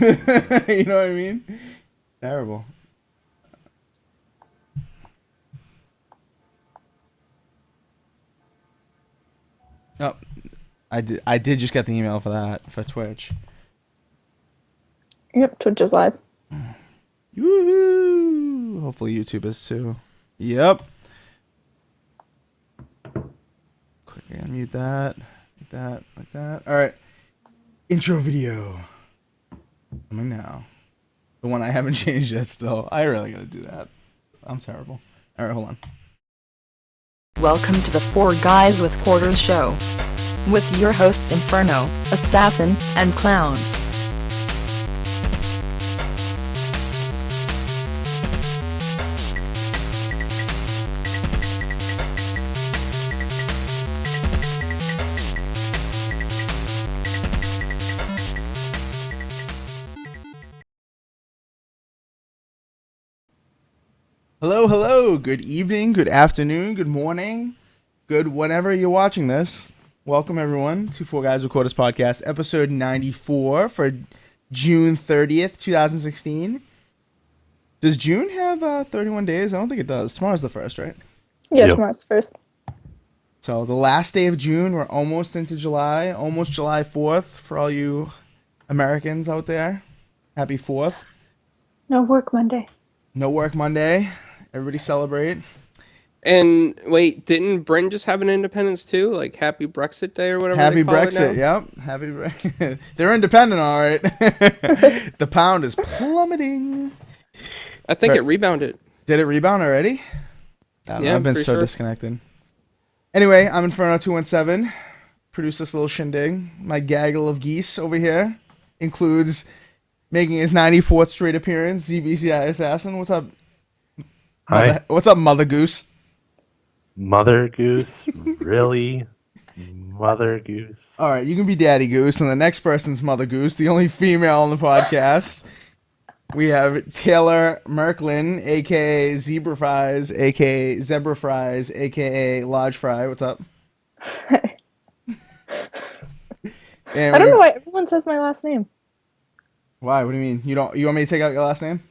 You know what I mean? Terrible. Oh, I did just get the email for that for Twitch. Yep, Twitch is live. Woohoo! Hopefully YouTube is too. Yep. Quickly unmute that. Like that. All right. Intro video. Coming now. The one I haven't changed yet still. I really gotta do that. I'm terrible. All right, hold on. Welcome to the Four Guys with Quarters show. With your hosts Inferno, Assassin, and Clowns. Hello. Good evening, good afternoon, good morning, good whenever you're watching this. Welcome, everyone, to 4GwQPodcast, episode 94 for June 30th, 2016. Does June have 31 days? I don't think it does. Tomorrow's the 1st, right? Yeah, Yep. tomorrow's first. So the last day of June, we're almost into July, almost July 4th for all you Americans out there. Happy 4th. No work Monday. No work Monday. Everybody celebrate. And wait, didn't Britain just have an independence too? Like Happy Brexit Day or whatever Happy they call Brexit, it now? yep. Happy Brexit. They're independent, all right. The pound is plummeting. I think it rebounded. Did it rebound already? I don't know, Yeah, I've been pretty so sure. disconnected. Anyway, I'm Inferno217. Produce this little shindig. My gaggle of geese over here includes making his 94th straight appearance, ZBCI Assassin. What's up? Hi. What's up, Mother Goose? Mother Goose? Really? Mother Goose? All right, you can be Daddy Goose, and the next person's Mother Goose, the only female on the podcast. We have Taylor Merklin, a.k.a. Zebra Fries, a.k.a. Zebra Fries, a.k.a. Large Fry. What's up? And I don't know why everyone says my last name. Why? What do you mean? You want me to take out your last name?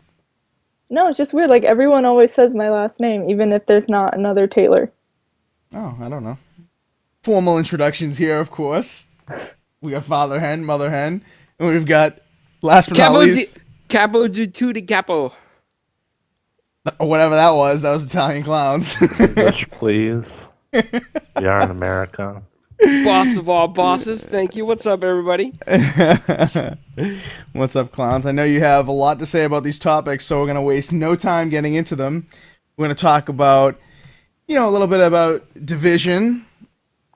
No, it's just weird. Like, everyone always says my last name, even if there's not another Taylor. Oh, I don't know. Formal introductions here, of course. We got Father Hen, Mother Hen, and we've got, last but not least, Capo di tutti capo. or whatever that was Italian Clowns. English, please. We are in America. Boss of all bosses. Thank you. What's up, everybody? What's up, Clowns? I know you have a lot to say about these topics, so we're going to waste no time getting into them. We're going to talk about, a little bit about Division.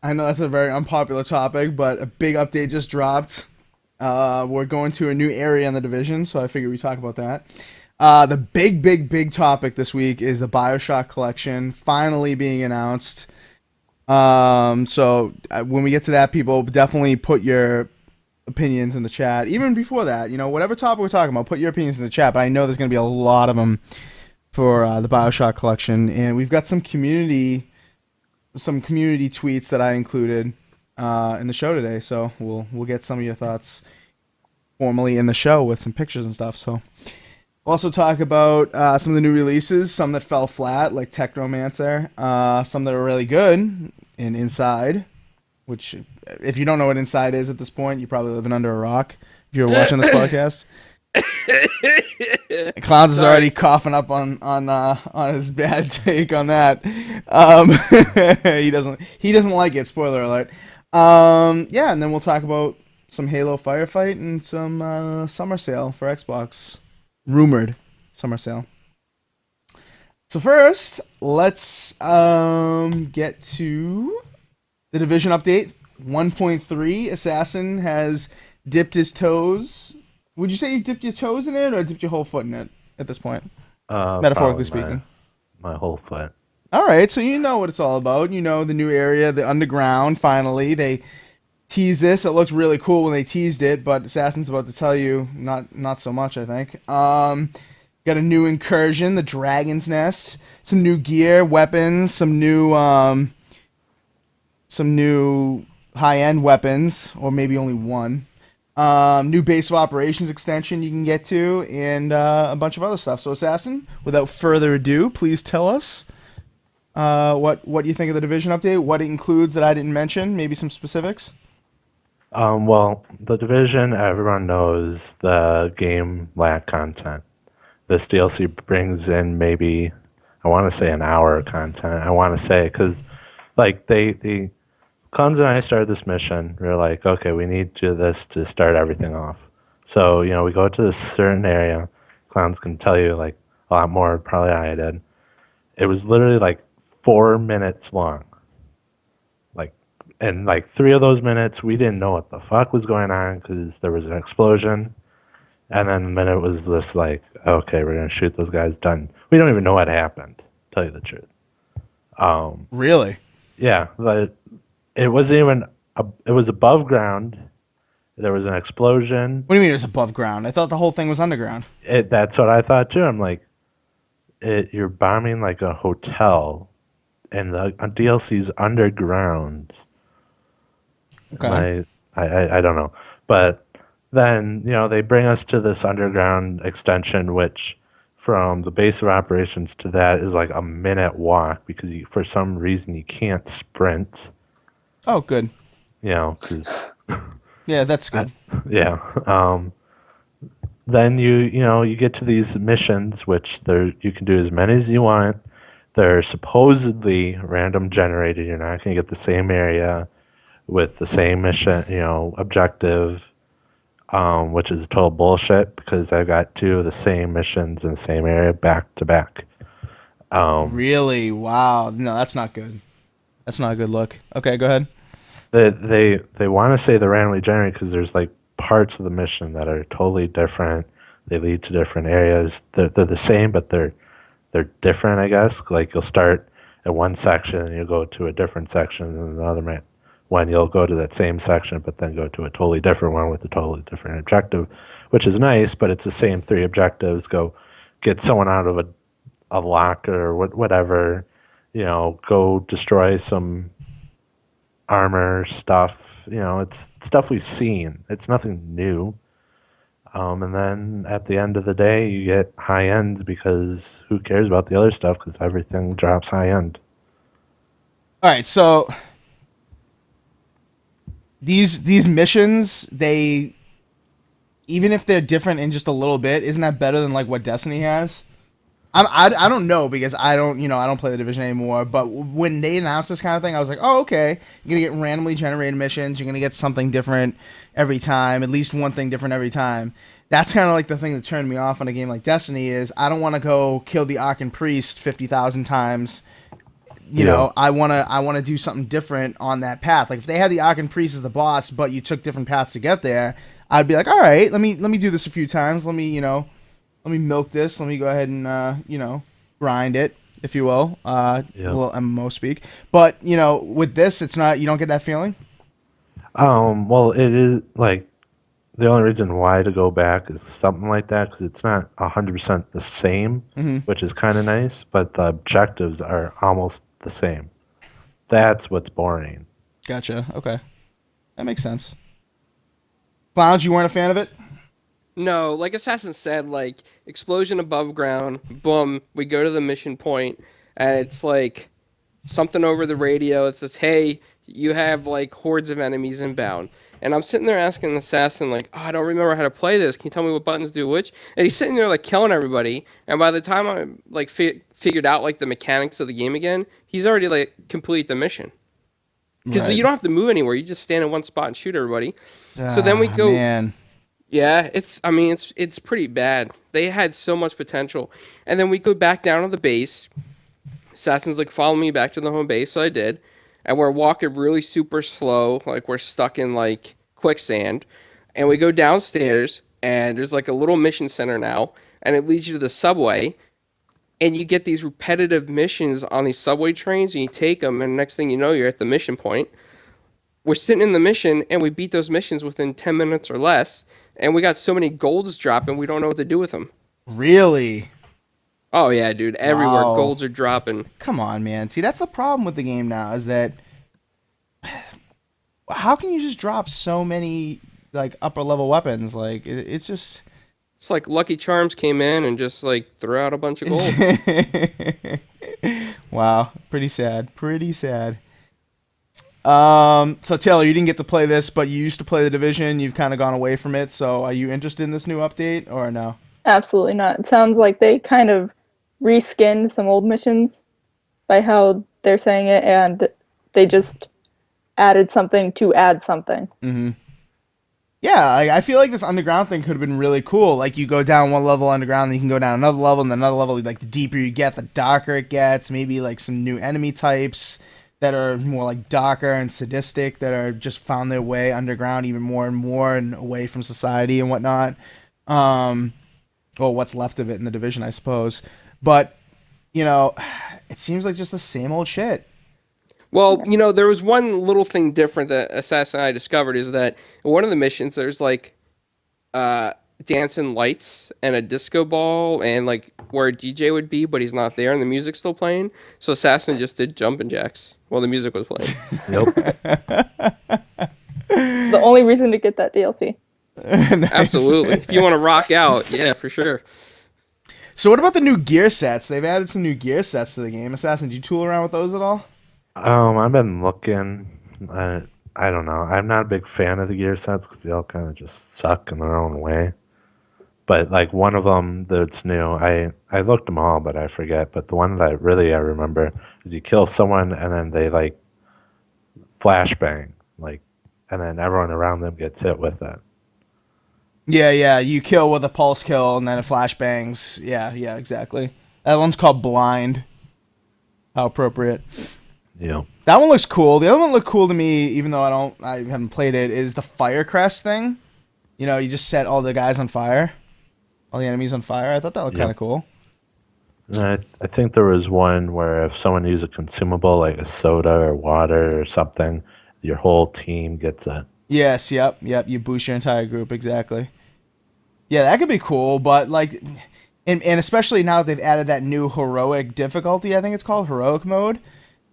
I know that's a very unpopular topic, but a big update just dropped. We're going to a new area in the Division, so I figured we'd talk about that. The big topic this week is the Bioshock collection finally being announced. So when we get to that, people definitely put your opinions in the chat. Even before that, whatever topic we're talking about, put your opinions in the chat. But I know there's going to be a lot of them for the Bioshock collection, and we've got some community tweets that I included in the show today. So we'll get some of your thoughts formally in the show with some pictures and stuff. So we'll also talk about some of the new releases, some that fell flat, like Technomancer, some that are really good, and Inside, which, if you don't know what Inside is at this point, you're probably living under a rock if you're watching this podcast. Clowns is already coughing up on his bad take on that. He doesn't like it, spoiler alert. Yeah, and then we'll talk about some Halo Firefight and some summer sale for Xbox. Rumored summer sale. So first, let's get to the Division update. 1.3 Assassin has dipped his toes. Would you say you dipped your toes in it, or dipped your whole foot in it at this point? Metaphorically speaking. My whole foot. All right, so you know what it's all about. You know the new area, the underground. Finally, they tease this. It looked really cool when they teased it, but Assassin's about to tell you not so much, I think. Got a new incursion, the Dragon's Nest, some new gear, weapons, some new high-end weapons, or maybe only one. New base of operations extension you can get to, and a bunch of other stuff. So, Assassin, without further ado, please tell us what you think of the Division update, what it includes that I didn't mention, maybe some specifics. Well, the Division, everyone knows the game lacked content. This DLC brings in maybe, I want to say an hour of content. I want to say, because, like, Clowns and I started this mission. We were like, okay, we need to do this to start everything off. So, we go to this certain area. Clowns can tell you, like, a lot more probably than I did. It was literally, like, 4 minutes long. Like, and, like, 3 of those minutes, we didn't know what the fuck was going on because there was an explosion. And then the minute was just like, okay, we're going to shoot those guys, done. We don't even know what happened, to tell you the truth. Really? Yeah, but it wasn't even, it was above ground. There was an explosion. What do you mean it was above ground? I thought the whole thing was underground. That's what I thought too. I'm like, you're bombing like a hotel, and the DLC's underground. Okay. I don't know, but then they bring us to this underground extension, which from the base of operations to that is like a minute walk because for some reason you can't sprint. Oh, good. 'Cause Yeah, that's good. yeah. Then you get to these missions, which you can do as many as you want. They're supposedly random generated. You're not going to get the same area with the same mission, objective, which is total bullshit because I've got 2 of the same missions in the same area back to back. Really? Wow. No, that's not good. That's not a good look. Okay, go ahead. They want to say they're randomly generated because there's like parts of the mission that are totally different. They lead to different areas. They're the same, but they're different, I guess. Like you'll start at one section and you'll go to a different section, and another one you'll go to that same section, but then go to a totally different one with a totally different objective, which is nice. But it's the same 3 objectives: go get someone out of a locker or whatever. Go destroy some armor stuff. It's stuff we've seen. It's nothing new. And then at the end of the day, you get high end because who cares about the other stuff? Because everything drops high end. All right, so these missions, they, even if they're different in just a little bit, isn't that better than like what Destiny has? I don't know because I don't play the Division anymore. But when they announced this kind of thing, I was like, oh, okay, you're gonna get randomly generated missions. You're gonna get something different every time, at least one thing different every time. That's kind of like the thing that turned me off on a game like Destiny is I don't want to go kill the Archon Priest 50,000 times. I want to do something different on that path. Like if they had the Archon Priest as the boss, but you took different paths to get there, I'd be like, all right, let me do this a few times. Let me milk this. Let me go ahead and, grind it, if you will. A little MMO speak. But, with this, it's not, you don't get that feeling? Well, it is like the only reason why to go back is something like that because it's not 100% the same, which is kind of nice, but the objectives are almost the same. That's what's boring. Gotcha. Okay. That makes sense. Clowns, you weren't a fan of it? No, like Assassin said, like, explosion above ground, boom, we go to the mission point, and it's like something over the radio. It says, hey, you have, like, hordes of enemies inbound. And I'm sitting there asking the Assassin, like, oh, I don't remember how to play this. Can you tell me what buttons do which? And he's sitting there, like, killing everybody. And by the time I, like, figured out, like, the mechanics of the game again, he's already, like, complete the mission. Because you don't have to move anywhere. You just stand in one spot and shoot everybody. So then we go... Man. Yeah, it's pretty bad. They had so much potential. And then we go back down to the base. Assassin's like, follow me back to the home base, so I did. And we're walking really super slow, like we're stuck in like quicksand. And we go downstairs, and there's like a little mission center now, and it leads you to the subway. And you get these repetitive missions on these subway trains, and you take them, and next thing you know, you're at the mission point. We're sitting in the mission, and we beat those missions within 10 minutes or less. And we got so many golds dropping, we don't know what to do with them. Really? Oh, yeah, dude. Everywhere, Wow. golds are dropping. Come on, man. See, that's the problem with the game now is that how can you just drop so many like upper level weapons. Like it's just. It's like Lucky Charms came in and just like threw out a bunch of gold. Wow, pretty sad. Pretty sad. So Taylor, you didn't get to play this, but you used to play the Division. You've kind of gone away from it. So are you interested in this new update or no? Absolutely not. It sounds like they kind of reskinned some old missions by how they're saying it, and they just added something to add something. Mm-hmm. Yeah, I feel like this underground thing could have been really cool. Like you go down one level underground, then you can go down another level, and then another level. Like the deeper you get, the darker it gets. Maybe like some new enemy types that are more like darker and sadistic that are just found their way underground even more and more and away from society and whatnot. Well, what's left of it in the Division, I suppose. But you know, it seems like just the same old shit. Well, you know, there was one little thing different that Assassin and I discovered is that in one of the missions there's like dancing lights and a disco ball and like where a DJ would be, but he's not there and the music's still playing. So Assassin just did jumping jacks while the music was playing. Yep. It's the only reason to get that DLC. Nice. Absolutely. If you want to rock out, yeah, for sure. So what about the new gear sets? They've added some new gear sets to the game. Assassin, did you tool around with those at all? I've been looking. I don't know. I'm not a big fan of the gear sets because they all kind of just suck in their own way. But like one of them that's new, I looked them all, but I forget. But the one that I remember is you kill someone and then they like flashbang, like, and then everyone around them gets hit with it. Yeah, you kill with a pulse kill and then it flashbangs. Yeah, exactly. That one's called Blind. How appropriate. Yeah. That one looks cool. The other one looked cool to me, even though I haven't played it, is the fire crest thing. You know, you just set all the guys on fire. All the enemies on fire. I thought that looked kind of cool. I think there was one where if someone used a consumable like a soda or water or something, your whole team gets it. Yes, yep. You boost your entire group, exactly. Yeah, that could be cool, but like, and especially now that they've added that new heroic difficulty, I think it's called heroic mode.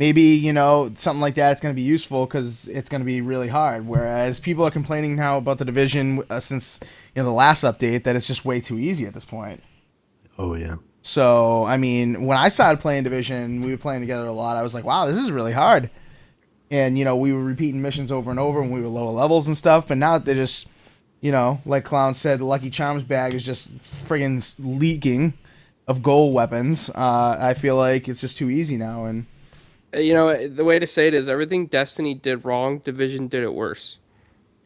Maybe, you know, something like that is going to be useful because it's going to be really hard. Whereas people are complaining now about the Division since, you know, the last update that it's just way too easy at this point. Oh, yeah. So, I mean, when I started playing Division, we were playing together a lot. I was like, wow, this is really hard. And, you know, we were repeating missions over and over when we were lower levels and stuff. But now they're just, you know, like Clown said, the Lucky Charms bag is just friggin' leaking of gold weapons. I feel like it's just too easy now. And You know, the way to say it is everything Destiny did wrong, Division did it worse.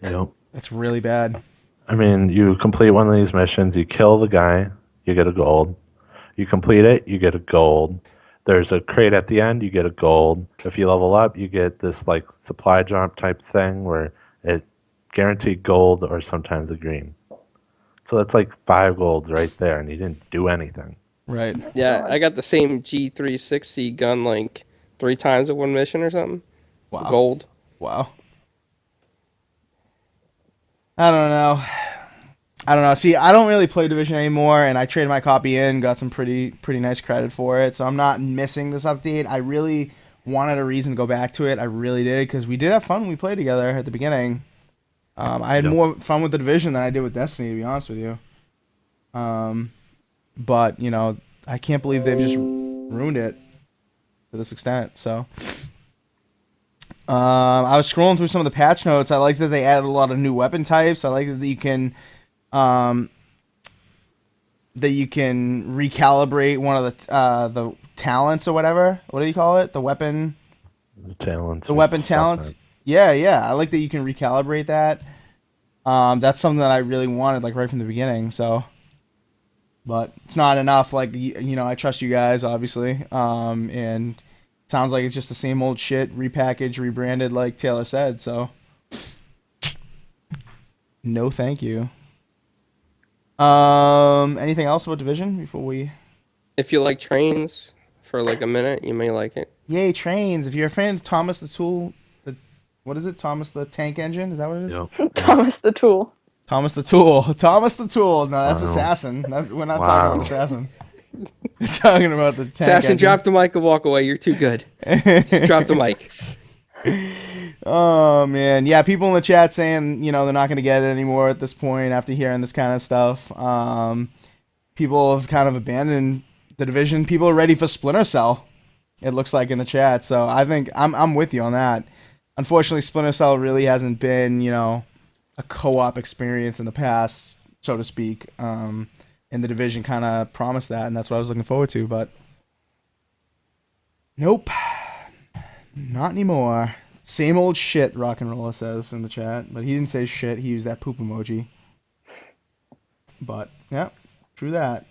Yep. that's really bad. I mean, you complete one of these missions, you kill the guy, you get a gold. You complete it, you get a gold. There's a crate at the end, you get a gold. If you level up, you get this like supply drop type thing where it guaranteed gold or sometimes a green. So that's like 5 golds right there, and you didn't do anything. Right. Yeah, I got the same G360 gun like 3 times in one mission or something. Wow. Gold. Wow. I don't know. See, I don't really play Division anymore, and I traded my copy in, got some pretty nice credit for it, so I'm not missing this update. I really wanted a reason to go back to it. I really did, because we did have fun when we played together at the beginning. I had more fun with the Division than I did with Destiny, to be honest with you. But, you know, I can't believe they've just ruined it to this extent, so... I was scrolling through some of the patch notes. I like that they added a lot of new weapon types. I like that you can recalibrate one of the talents or whatever. What do you call it? The weapon. The talents. The weapon talents. Yeah. I like that you can recalibrate that. That's something that I really wanted, like right from the beginning. So, but it's not enough. Like you know, I trust you guys, obviously. And. Sounds like it's just the same old shit, repackaged, rebranded, like Taylor said. So, no, thank you. Anything else about Division before we? If you like trains for like a minute, you may like it. Yay, trains! If you're a fan of Thomas the Tool, what is it? Thomas the Tank Engine? Is that what it is? Yep. Thomas the Tool. Thomas the Tool. Thomas the Tool. No, that's Assassin. We're not talking about Assassin. We're talking about the tank Assassin, engine. drop the mic and walk away. You're too good. Just drop the mic. Oh man, yeah. People in the chat saying they're not going to get it anymore at this point after hearing this kind of stuff. People have kind of abandoned the division. People are ready for Splinter Cell. It looks like in the chat. So I think I'm with you on that. Unfortunately, Splinter Cell really hasn't been a co-op experience in the past, so to speak. And the division kind of promised that, and that's what I was looking forward to. But nope, not anymore. Same old shit, Rock and Roller says in the chat, but he didn't say shit. He used that poop emoji. But yeah, true that.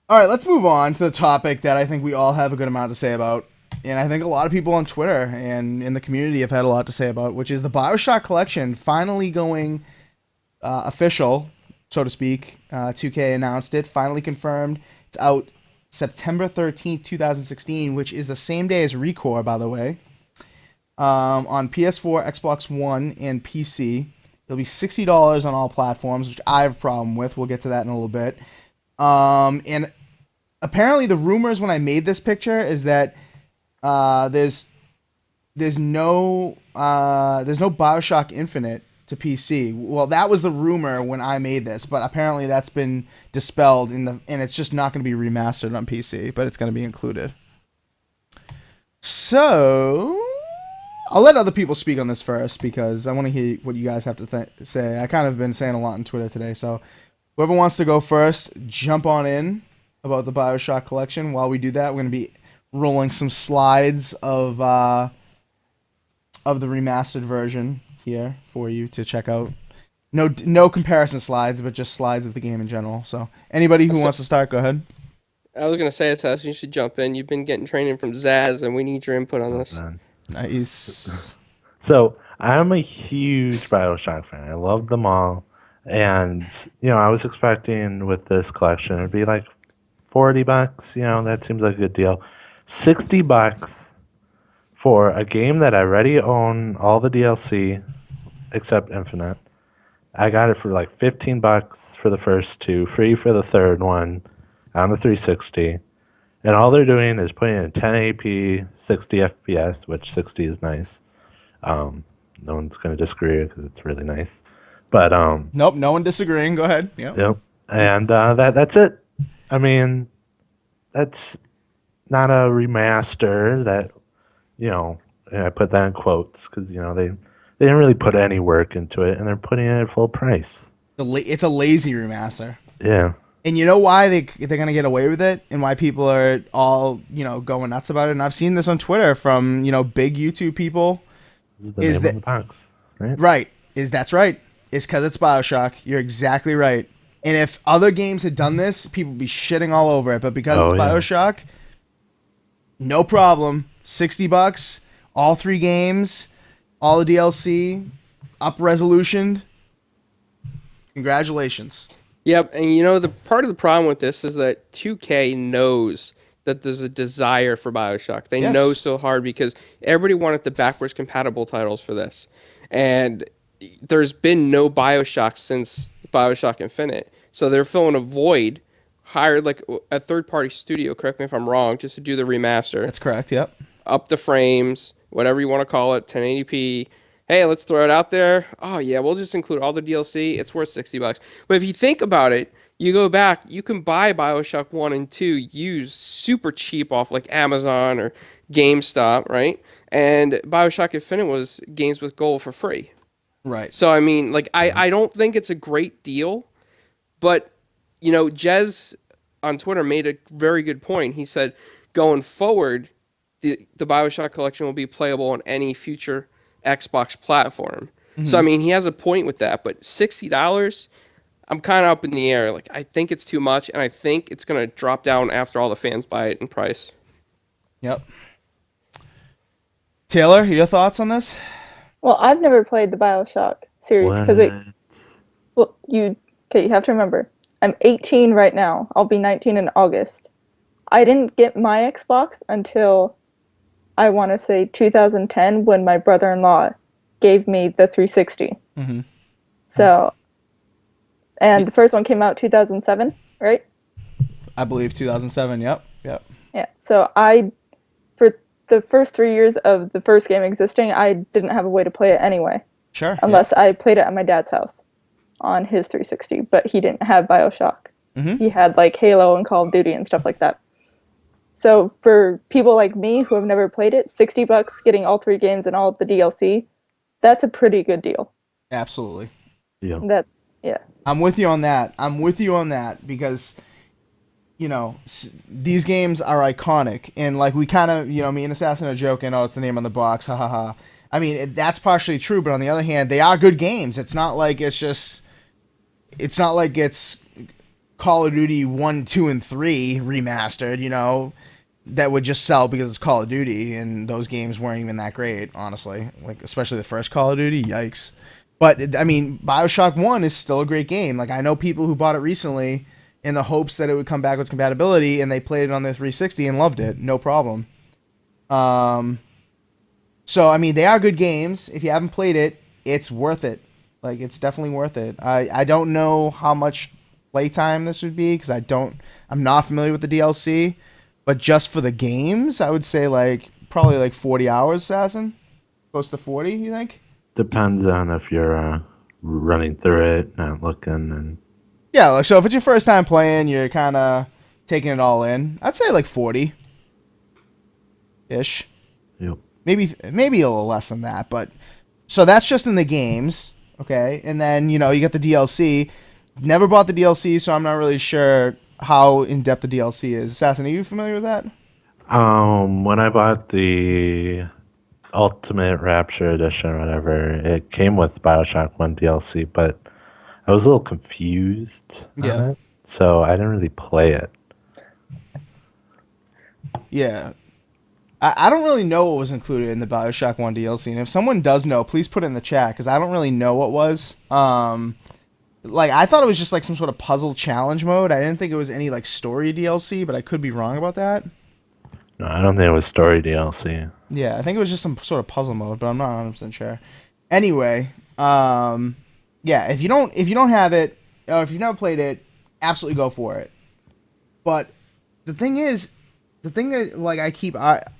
All right, let's move on to the topic that I think we all have a good amount to say about, and I think a lot of people on Twitter and in the community have had a lot to say about, which is the Bioshock collection finally going official, so to speak. 2K announced it, finally confirmed. It's out September 13th, 2016, which is the same day as ReCore, by the way. On PS4, Xbox One, and PC. It'll be $60 on all platforms, which I have a problem with. We'll get to that in a little bit. And apparently the rumors when I made this picture is that there's no Bioshock Infinite to PC. Well, that was the rumor when I made this, but apparently that's been dispelled and it's just not going to be remastered on PC, but it's going to be included. So I'll let other people speak on this first because I want to hear what you guys have to say. I kind of been saying a lot on Twitter today, so whoever wants to go first, jump on in about the Bioshock collection. While we do that, we're going to be rolling some slides of the remastered version here for you to check out. No comparison slides, but just slides of the game in general. So anybody who wants to start, go ahead. I was going to say, Assassin, you should jump in. You've been getting training from Zaz, and we need your input on this. Nice. So I'm a huge Bioshock fan. I love them all. And, I was expecting with this collection, it'd be like $40. That seems like a good deal. $60 for a game that I already own all the DLC except Infinite. I got it for like $15 for the first two, free for the third one on the 360. And all they're doing is putting in 1080p, 60 FPS, which 60 is nice. No one's going to disagree because it's really nice. But nope, no one disagreeing. Go ahead. Yep. And that's it. I mean, that's not a remaster. That and I put that in quotes because they didn't really put any work into it, and they're putting it at full price. It's a lazy remaster. Yeah. And you know why they're gonna get away with it, and why people are all going nuts about it. And I've seen this on Twitter from big YouTube people. This is the name of the box, right? Right. That's right. It's because it's Bioshock. You're exactly right. And if other games had done this, people would be shitting all over it. But because it's Bioshock, no problem. $60, all 3 games, all the DLC, up resolution. Congratulations. Yep, and the part of the problem with this is that 2K knows that there's a desire for Bioshock. They know so hard because everybody wanted the backwards compatible titles for this. And there's been no Bioshock since Bioshock Infinite. So they're filling a void, hired like a third-party studio, correct me if I'm wrong, just to do the remaster. That's correct, yep. Up the frames, whatever you want to call it, 1080p. Hey, let's throw it out there. Oh, yeah, we'll just include all the DLC. It's worth $60. But if you think about it, you go back, you can buy Bioshock 1 and 2 used super cheap off like Amazon or GameStop, right? And Bioshock Infinite was games with gold for free. Right. So, I mean, like, I don't think it's a great deal. But, Jez on Twitter made a very good point. He said, going forward, the Bioshock collection will be playable on any future Xbox platform. Mm-hmm. So, I mean, he has a point with that. But $60, I'm kind of up in the air. Like, I think it's too much, and I think it's going to drop down after all the fans buy it in price. Yep. Taylor, your thoughts on this? Well, I've never played the Bioshock series because you have to remember, I'm 18 right now. I'll be 19 in August. I didn't get my Xbox until, I want to say, 2010 when my brother-in-law gave me the 360. Mm-hmm. So, and the first one came out 2007, right? I believe 2007, yep. Yeah, so the first 3 years of the first game existing, I didn't have a way to play it anyway. Sure. Unless I played it at my dad's house on his 360, but he didn't have Bioshock. Mm-hmm. He had like Halo and Call of Duty and stuff like that. So for people like me who have never played it, $60 getting all 3 games and all of the DLC, that's a pretty good deal. Absolutely. Yeah. I'm with you on that because, you know, these games are iconic. And like we kind of, you know, me and Assassin are joking, oh, it's the name on the box, ha ha ha. I mean, that's partially true, but on the other hand, they are good games. It's not like it's Call of Duty 1, 2, and 3 remastered, you know, that would just sell because it's Call of Duty, and those games weren't even that great, honestly. Like, especially the first Call of Duty, yikes. But, I mean, Bioshock 1 is still a great game. Like, I know people who bought it recently in the hopes that it would come back with compatibility, and they played it on their 360 and loved it. No problem. So, I mean, they are good games. If you haven't played it, it's worth it. Like, it's definitely worth it. I don't know how much playtime this would be, because I'm not familiar with the DLC. But just for the games, I would say, like, probably like 40 hours, Assassin? Close to 40, you think? Depends on if you're running through it, not looking, and Yeah, like, so if it's your first time playing, you're kind of taking it all in. I'd say like 40-ish. yep. Maybe a little less than that, but so that's just in the games, okay? And then, you know, you get the DLC. Never bought the DLC, so I'm not really sure how in-depth the DLC is. Assassin, are you familiar with that? When I bought the Ultimate Rapture Edition or whatever, it came with Bioshock 1 DLC, but I was a little confused on it, so I didn't really play it. Yeah. I don't really know what was included in the Bioshock 1 DLC, and if someone does know, please put it in the chat, because I don't really know what was. Like, I thought it was just like some sort of puzzle challenge mode. I didn't think it was any like story DLC, but I could be wrong about that. No, I don't think it was story DLC. Yeah, I think it was just some sort of puzzle mode, but I'm not 100% sure. Anyway, yeah, if you don't have it, or if you've never played it, absolutely go for it. But the thing that like I keep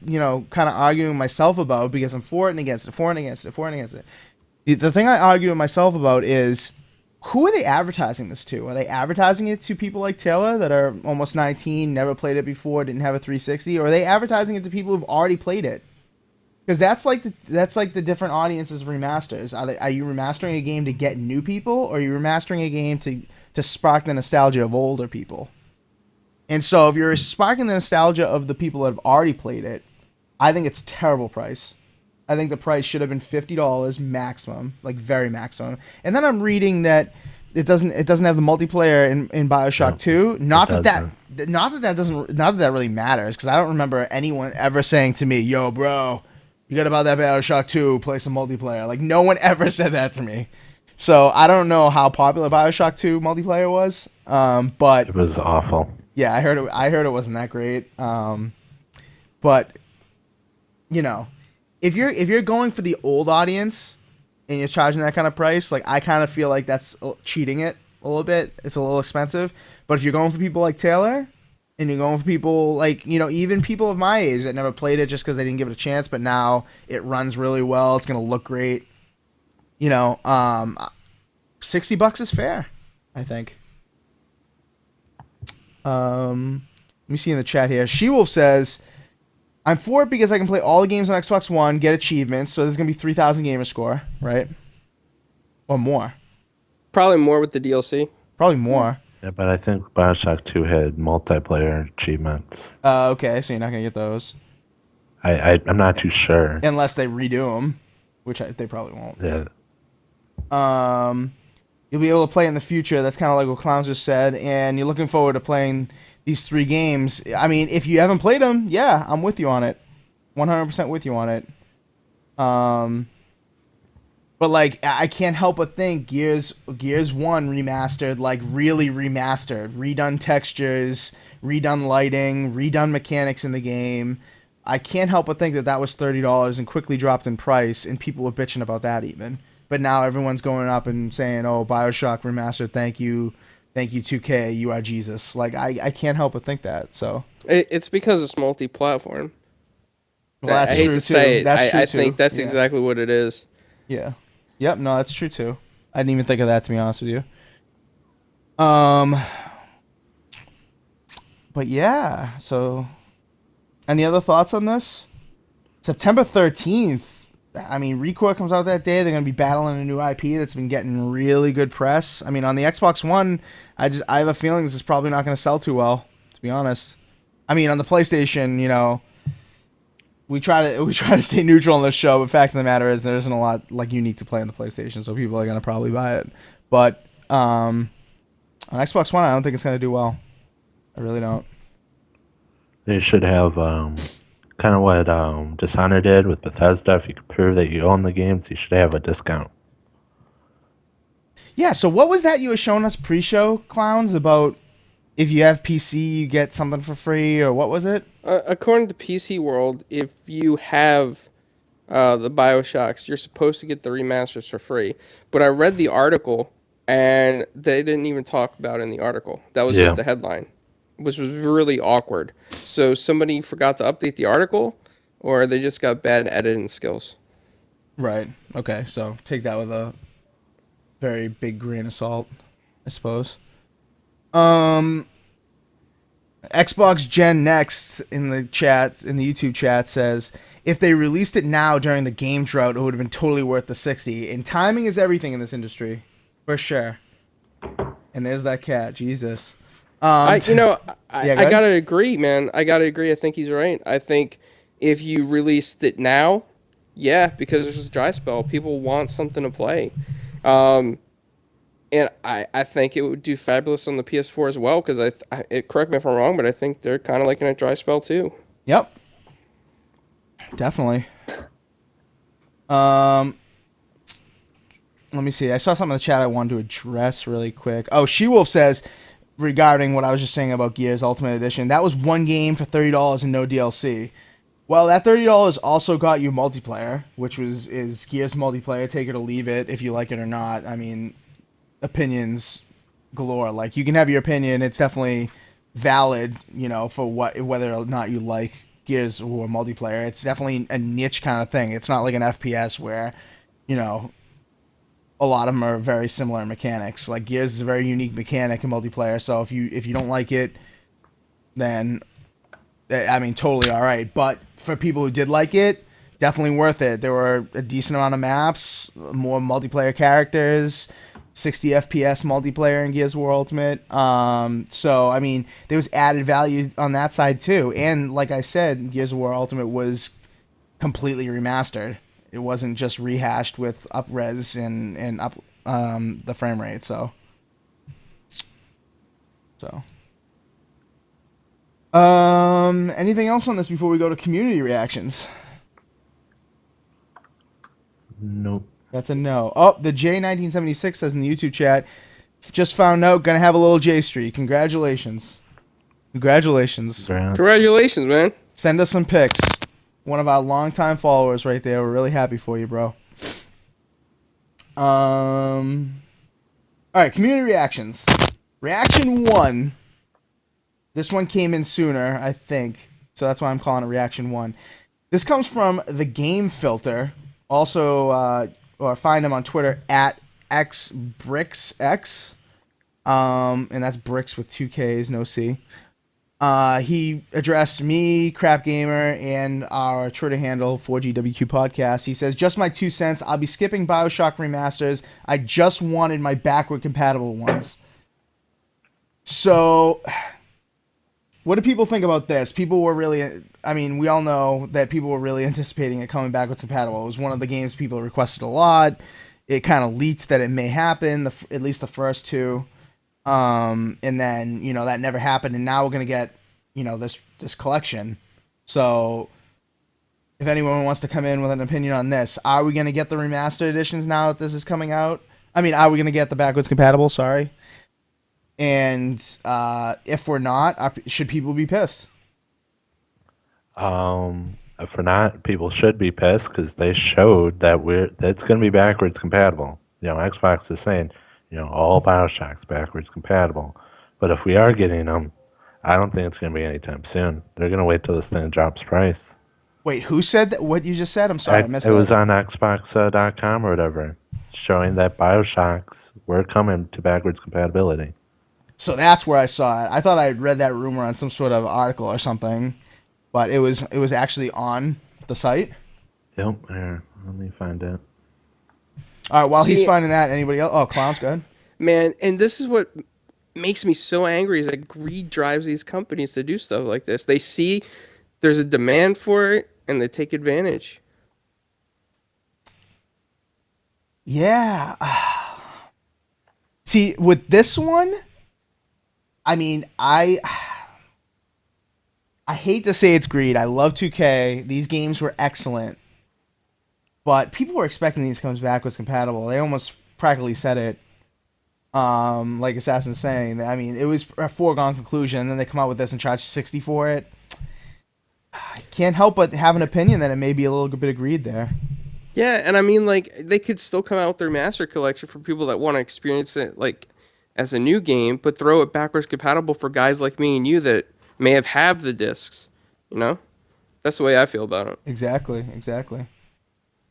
you know, kind of arguing with myself about, because I'm for it and against it, for it and against it, for it and against it. The thing I argue with myself about is, who are they advertising this to? Are they advertising it to people like Taylor that are almost 19, never played it before, didn't have a 360, or are they advertising it to people who've already played it? Because that's like the different audiences of remasters. Are you remastering a game to get new people, or are you remastering a game to spark the nostalgia of older people? And so if you're sparking the nostalgia of the people that have already played it, I think it's a terrible price. I think the price should have been $50 maximum, like very maximum. And then I'm reading that it doesn't have the multiplayer in Bioshock 2. Not that really matters, because I don't remember anyone ever saying to me, "Yo, bro, you got about that Bioshock 2, play some multiplayer." Like, no one ever said that to me. So I don't know how popular Bioshock 2 multiplayer was, but it was awful. Yeah, I heard it wasn't that great. But you know, if you're going for the old audience and you're charging that kind of price, like, I kind of feel like that's cheating it a little bit. It's a little expensive. But if you're going for people like Taylor, and you're going for people like, you know, even people of my age that never played it just because they didn't give it a chance, but now it runs really well, it's gonna look great. You know, $60 is fair, I think. Let me see in the chat here. She-Wolf says, I'm for it because I can play all the games on Xbox One, get achievements, so there's going to be 3,000 gamer score, right? Or more. Probably more with the DLC. Probably more. Yeah, but I think Bioshock 2 had multiplayer achievements. Okay, so you're not going to get those. I'm not too sure. Unless they redo them, which they probably won't. Yeah. You'll be able to play in the future. That's kind of like what Clowns just said. And you're looking forward to playing these 3 games. I mean, if you haven't played them, yeah, I'm with you on it. 100% with you on it. But, like, I can't help but think Gears 1 remastered, like, really remastered. Redone textures, redone lighting, redone mechanics in the game. I can't help but think that was $30 and quickly dropped in price, and people were bitching about that even. But now everyone's going up and saying, "Oh, Bioshock remastered, thank you 2K, you are Jesus." Like, I can't help but think that. So It's because it's multi-platform. Well, I that's hate true to too. say it. That's true I too. think that's Yeah. exactly what it is. Yeah. Yep. No, that's true too. I didn't even think of that, to be honest with you. But yeah. So, any other thoughts on this? September 13th. I mean, Recore comes out that day. They're gonna be battling a new IP that's been getting really good press. I mean, on the Xbox One, I have a feeling this is probably not gonna sell too well, to be honest. I mean, on the PlayStation, we try to stay neutral on this show, but fact of the matter is there isn't a lot like unique to play on the PlayStation, so people are gonna probably buy it. But on Xbox One, I don't think it's gonna do well. I really don't. They should have kind of what Dishonored did with Bethesda. If you can prove that you own the games, you should have a discount. Yeah. So what was that you were showing us pre-show, clowns, about? If you have PC, you get something for free, or what was it? According to PC World, if you have the Bioshocks, you're supposed to get the remasters for free. But I read the article, and they didn't even talk about it in the article. That was just Yeah. the headline, which was really awkward. So somebody forgot to update the article, or they just got bad editing skills. Right. Okay. So take that with a very big grain of salt, I suppose. Xbox Gen Next in the YouTube chat says if they released it now during the game drought, it would have been totally worth the 60. And timing is everything in this industry, for sure. And there's that cat, Jesus. I go ahead. gotta agree, man. I gotta agree. I think he's right. I think if you released it now, yeah, because there's a dry spell, people want something to play. And I think it would do fabulous on the PS4 as well, because correct me if I'm wrong, but I think they're kind of like in a dry spell too. Yep. Definitely. Let me see. I saw something in the chat I wanted to address really quick. Oh, She-Wolf says, regarding what I was just saying about Gears Ultimate Edition, that was one game for $30 and no DLC. Well, that $30 also got you multiplayer, which is Gears multiplayer. Take it or leave it if you like it or not. I mean, opinions galore. Like, you can have your opinion. It's definitely valid, for whether or not you like Gears or multiplayer. It's definitely a niche kind of thing. It's not like an FPS where, a lot of them are very similar in mechanics. Like, Gears is a very unique mechanic in multiplayer. So if you don't like it, then I mean, totally all right. But for people who did like it, definitely worth it. There were a decent amount of maps, more multiplayer characters, 60 FPS multiplayer in Gears of War Ultimate. So, I mean, there was added value on that side too. And like I said, Gears of War Ultimate was completely remastered. It wasn't just rehashed with up-res and up the frame rate. So. Anything else on this before we go to community reactions? Nope. That's a no. Oh, the J1976 says in the YouTube chat, just found out, gonna have a little J Street. Congratulations. Congratulations, man. Send us some pics. One of our longtime followers right there. We're really happy for you, bro. All right, community reactions. Reaction 1. This one came in sooner, I think. So that's why I'm calling it Reaction 1. This comes from the Game Filter. Also, or find him on Twitter at xbricksx. And that's bricks with 2 Ks, no C. He addressed me, Crap Gamer, and our Twitter handle, 4GwQPodcast. He says, just my 2 cents. I'll be skipping Bioshock remasters. I just wanted my backward compatible ones. So, what do people think about this? People were really, I mean, we all know that people were really anticipating it coming backwards compatible. It was one of the games people requested a lot. It kind of leaked that it may happen, at least the first 2. And then, that never happened. And now we're going to get, this collection. So if anyone wants to come in with an opinion on this, are we going to get the remastered editions now that this is coming out? I mean, are we going to get the backwards compatible? Sorry. And if we're not, should people be pissed? If we're not, people should be pissed because they showed that that's going to be backwards compatible. Xbox is saying, all Bioshocks backwards compatible. But if we are getting them, I don't think it's going to be anytime soon. They're going to wait till this thing drops price. Wait, who said that? What you just said? I'm sorry, I missed It was that. on Xbox.com or whatever, showing that Bioshocks were coming to backwards compatibility. So that's where I saw it. I thought I had read that rumor on some sort of article or something, but it was actually on the site. Yep, here, let me find it. All right, while he's See- finding that, anybody else? Oh, Clown's good. Man, and this is what makes me so angry is that greed drives these companies to do stuff like this. They see there's a demand for it and they take advantage. Yeah. See, with this one, I mean, I hate to say it's greed. I love 2K. These games were excellent. But people were expecting these comes backwards compatible. They almost practically said it. Like Assassin's saying. I mean, it was a foregone conclusion, and then they come out with this and charge 60 for it. I can't help but have an opinion that it may be a little bit of greed there. Yeah, and I mean, like, they could still come out with their master collection for people that want to experience it, like, as a new game, but throw it backwards compatible for guys like me and you that may have the discs, you know? That's the way I feel about it. Exactly.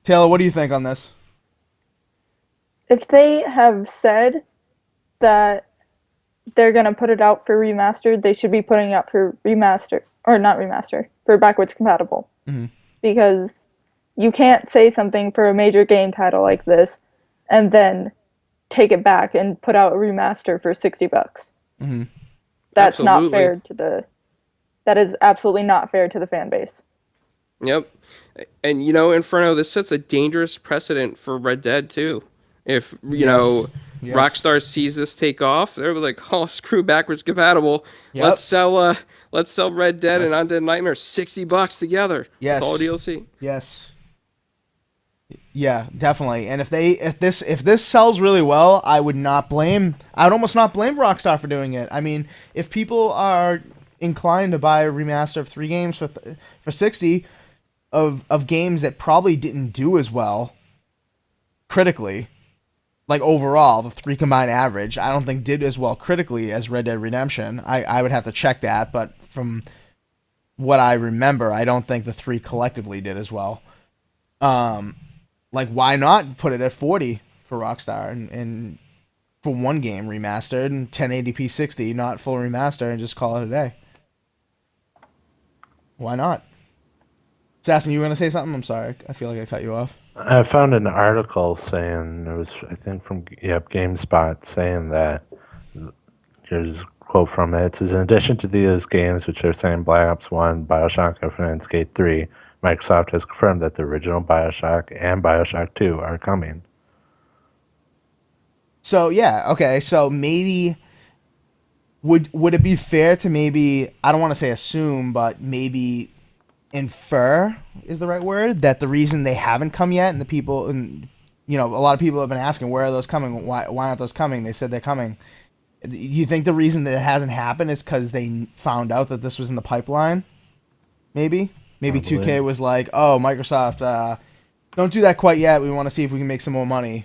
Taylor, what do you think on this? If they have said that they're going to put it out for remastered, they should be putting it out for remaster, or not remaster, for backwards compatible. Mhm. Because you can't say something for a major game title like this and then take it back and put out a remaster for $60. Mm-hmm. That's not Absolutely. fair to the. That is absolutely not fair to the fan base. Yep. And, you know, Inferno, this sets a dangerous precedent for Red Dead, too. If, you know, Yes. Rockstar sees this take off, they're like, oh, screw backwards compatible. Yep. Let's sell Red Dead and Undead Nightmare $60 together. Yes. With all DLC. Yes. Yeah, definitely. And if this sells really well, I would almost not blame Rockstar for doing it. I mean, if people are inclined to buy a remaster of 3 games for 60 of games that probably didn't do as well critically, like overall, the 3 combined average, I don't think did as well critically as Red Dead Redemption. I would have to check that, but from what I remember, I don't think the 3 collectively did as well. Like, why not put it at 40 for Rockstar and for one game remastered and 1080p 60, not full remaster, and just call it a day? Why not? Assassin, you were going to say something? I'm sorry. I feel like I cut you off. I found an article saying, it was, I think, from GameSpot, saying that, here's a quote from it. It says, in addition to these games, which are saying Black Ops 1, Bioshock Infinite, and Skate 3, Microsoft has confirmed that the original Bioshock and Bioshock 2 are coming. So, yeah, okay. So, maybe... Would it be fair to maybe, I don't want to say assume, but maybe infer is the right word, that the reason they haven't come yet, and the people, and you know, a lot of people have been asking, where are those coming? Why aren't those coming? They said they're coming. You think the reason that it hasn't happened is because they found out that this was in the pipeline? Maybe 2K was like, oh, Microsoft, don't do that quite yet. We want to see if we can make some more money.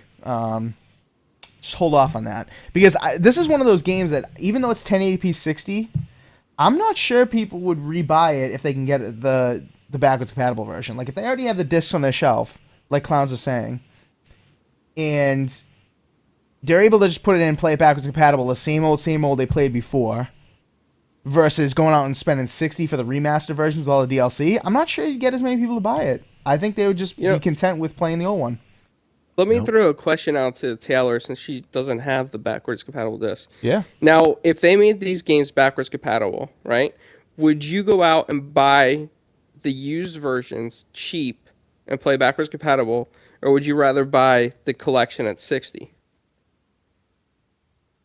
Just hold off on that, because this is one of those games that, even though it's 1080p 60, I'm not sure people would rebuy it if they can get the backwards compatible version. Like, if they already have the discs on their shelf, like Clowns was saying, and they're able to just put it in and play it backwards compatible, the same old they played before, versus going out and spending 60 for the remaster versions with all the DLC, I'm not sure you'd get as many people to buy it. I think they would just be content with playing the old one. Let me throw a question out to Taylor, since she doesn't have the backwards compatible disc. Yeah. Now, if they made these games backwards compatible, right, would you go out and buy the used versions cheap and play backwards compatible, or would you rather buy the collection at 60?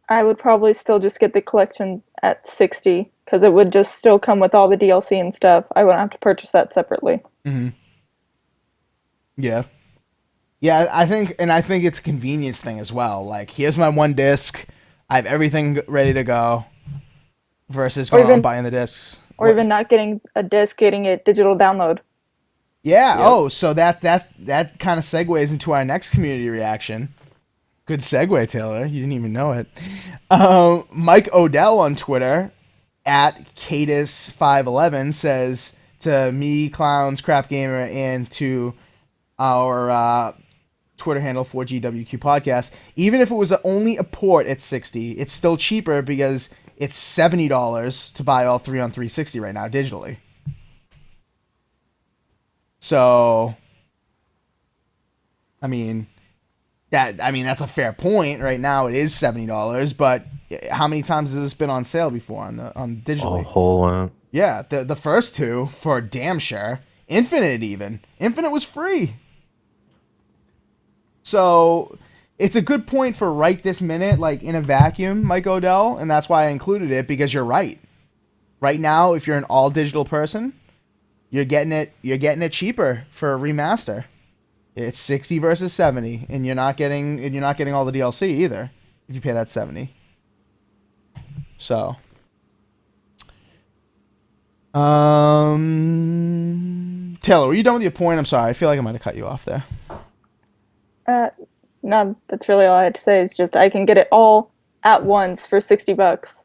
I would probably still just get the collection at 60, because it would just still come with all the DLC and stuff. I wouldn't have to purchase that separately. Mm-hmm. Yeah. Yeah, I think it's a convenience thing as well. Like, here's my one disc, I have everything ready to go, versus going out and buying the discs. Or even not getting a disc, getting it digital download. Yeah. Yep. Oh, so that kind of segues into our next community reaction. Good segue, Taylor. You didn't even know it. Mike Odell on Twitter, at Cadis511, says, to me, Clowns, Crap Gamer, and to our Twitter handle 4GwQPodcast. Even if it was only a port at $60, it's still cheaper because it's $70 to buy all 3 on 360 right now digitally. So, I mean, that's a fair point. Right now, it is $70, but how many times has this been on sale before on digitally? A whole lot. Yeah, the first two for damn sure. Infinite even. Infinite was free. So it's a good point for right this minute, like in a vacuum, Mike Odell, and that's why I included it, because you're right. Right now, if you're an all digital person, you're getting it cheaper for a remaster. It's 60 versus 70, and you're not getting all the DLC either if you pay that 70. So Taylor, were you done with your point? I'm sorry. I feel like I might have cut you off there. No, that's really all I had to say. Is just I can get it all at once for $60,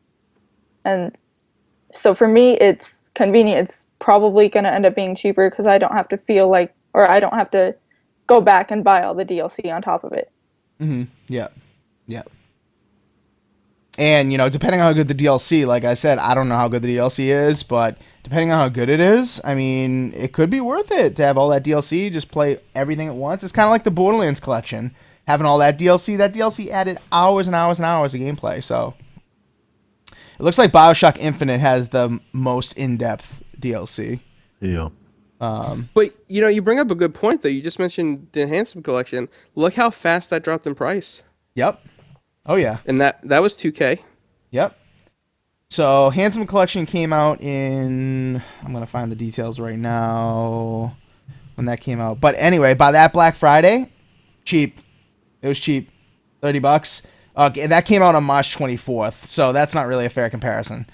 and so for me, it's convenient. It's probably going to end up being cheaper because I don't have to I don't have to go back and buy all the DLC on top of it. Mm-hmm. Yeah. And, depending on how good the DLC, like I said, I don't know how good the DLC is, but depending on how good it is, I mean, it could be worth it to have all that DLC, just play everything at once. It's kind of like the Borderlands collection, having all that DLC. That DLC added hours and hours and hours of gameplay, so it looks like Bioshock Infinite has the most in-depth DLC. Yeah. But, you bring up a good point, though. You just mentioned the Handsome Collection. Look how fast that dropped in price. Yep. Oh, yeah. And that was $2K. Yep. So, Handsome Collection came out in... I'm going to find the details right now when that came out. But anyway, by that Black Friday, cheap. It was cheap. $30. Okay, that came out on March 24th, so that's not really a fair comparison.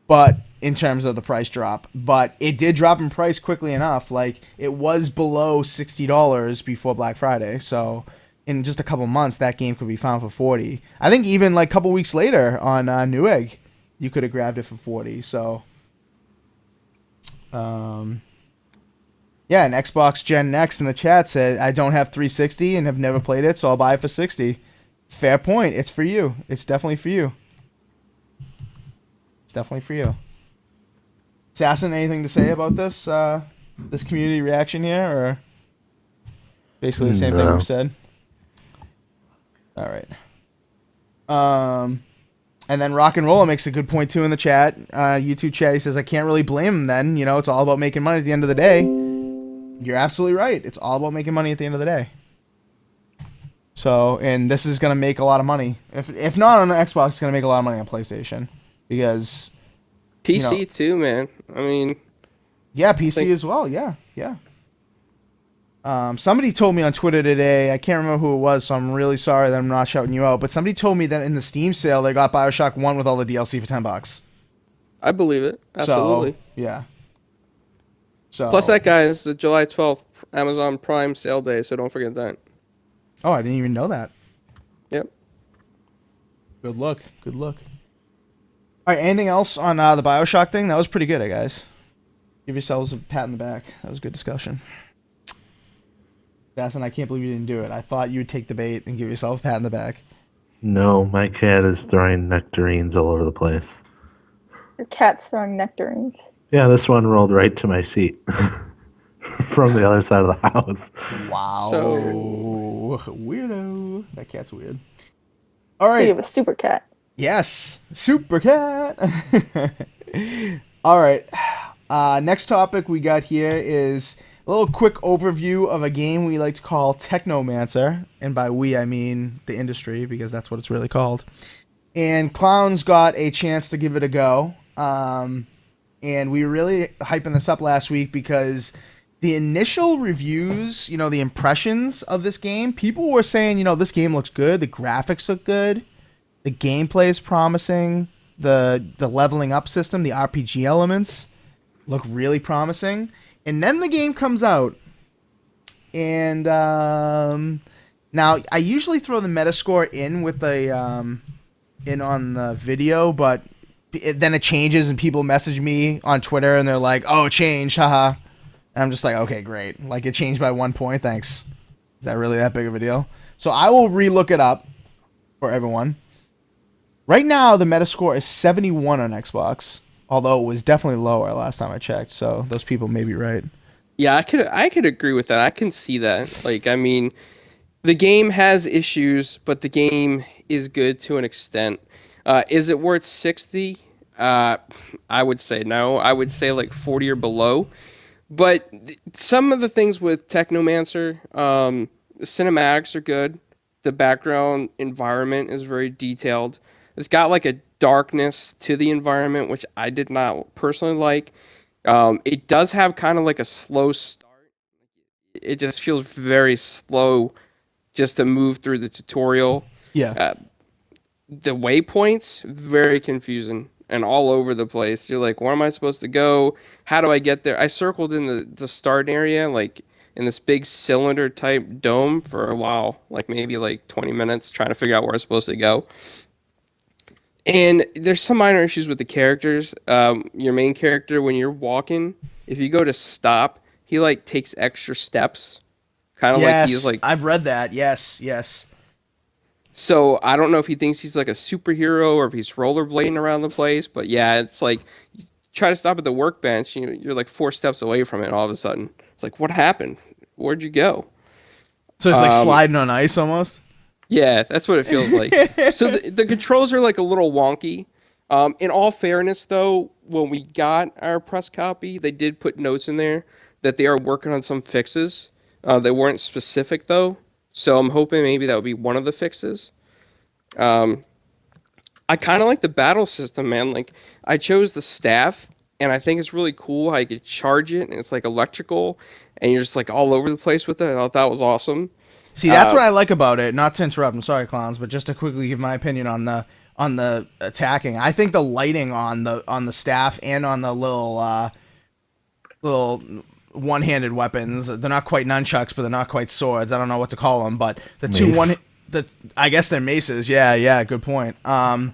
But in terms of the price drop. But it did drop in price quickly enough. Like, it was below $60 before Black Friday, so... in just a couple months, that game could be found for $40. I think even like a couple weeks later on Newegg, you could have grabbed it for $40. So, yeah, and Xbox Gen Next in the chat said, I don't have 360 and have never played it, so I'll buy it for $60. Fair point. It's for you. It's definitely for you. It's definitely for you. Assassin, anything to say about this this community reaction here, or basically the same thing we've said? All right. And then Rock and Roller makes a good point too in the chat, YouTube chat. He says, I can't really blame him then. It's all about making money at the end of the day. You're absolutely right. It's all about making money at the end of the day. So, and this is going to make a lot of money. If not on Xbox, it's going to make a lot of money on PlayStation. Because... PC too, man. I mean... yeah, PC as well. Yeah. Somebody told me on Twitter today, I can't remember who it was, so I'm really sorry that I'm not shouting you out, but somebody told me that in the Steam sale, they got Bioshock 1 with all the DLC for $10. I believe it. Absolutely. So, yeah. So, plus that guy is the July 12th Amazon Prime sale day, so don't forget that. Oh, I didn't even know that. Yep. Good look. All right, anything else on the Bioshock thing? That was pretty good, guys. Give yourselves a pat in the back. That was a good discussion. Bassin, I can't believe you didn't do it. I thought you would take the bait and give yourself a pat in the back. No, my cat is throwing nectarines all over the place. Your cat's throwing nectarines. Yeah, this one rolled right to my seat from the other side of the house. Wow. So weirdo. That cat's weird. All right. So you have a super cat. Yes. Super cat. All right. Next topic we got here is a little quick overview of a game we like to call Technomancer. And by we, I mean the industry, because that's what it's really called. And Clowns got a chance to give it a go. And we were really hyping this up last week because the initial reviews, the impressions of this game, people were saying, this game looks good. The graphics look good. The gameplay is promising. The leveling up system, the RPG elements look really promising. And then the game comes out, and now I usually throw the Metascore in with in on the video, but then it changes and people message me on Twitter and they're like, "Oh, it changed, haha." And I'm just like, "Okay, great. Like it changed by 1 point. Thanks. Is that really that big of a deal?" So I will relook it up for everyone. Right now, the Metascore is 71 on Xbox, although it was definitely lower last time I checked. So those people may be right. Yeah, I could agree with that. I can see that. Like, I mean, the game has issues, but the game is good to an extent. Is it worth 60? I would say no. I would say like 40 or below. But some of the things with Technomancer, the cinematics are good. The background environment is very detailed. It's got like a darkness to the environment, which I did not personally like. It does have kind of like a slow start. It just feels very slow just to move through the tutorial. Yeah. The waypoints, very confusing and all over the place. You're like, where am I supposed to go? How do I get there? I circled in the start area, like in this big cylinder type dome for a while, like maybe like 20 minutes trying to figure out where I'm supposed to go. And there's some minor issues with the characters. Your main character, when you're walking, if you go to stop, he like takes extra steps. Kind of like he's like, I've read that. Yes. so I don't know if he thinks he's like a superhero or if he's rollerblading around the place, but yeah, it's like you try to stop at the workbench, you're like 4 steps away from it, and all of a sudden it's like, what happened? Where'd you go? So it's like sliding on ice almost. Yeah, that's what it feels like. So the controls are like a little wonky. In all fairness, though, when we got our press copy, they did put notes in there that they are working on some fixes. They weren't specific though. So I'm hoping maybe that would be one of the fixes. I kind of like the battle system, man. Like, I chose the staff, and I think it's really cool how you could charge it, and it's like electrical, and you're just like all over the place with it. I thought that was awesome. See, that's what I like about it. Not to interrupt, I'm sorry, clowns, but just to quickly give my opinion on the attacking. I think the lighting on the staff and on the little one-handed weapons, they're not quite nunchucks, but they're not quite swords. I don't know what to call them, but I guess they're maces. Yeah, good point. On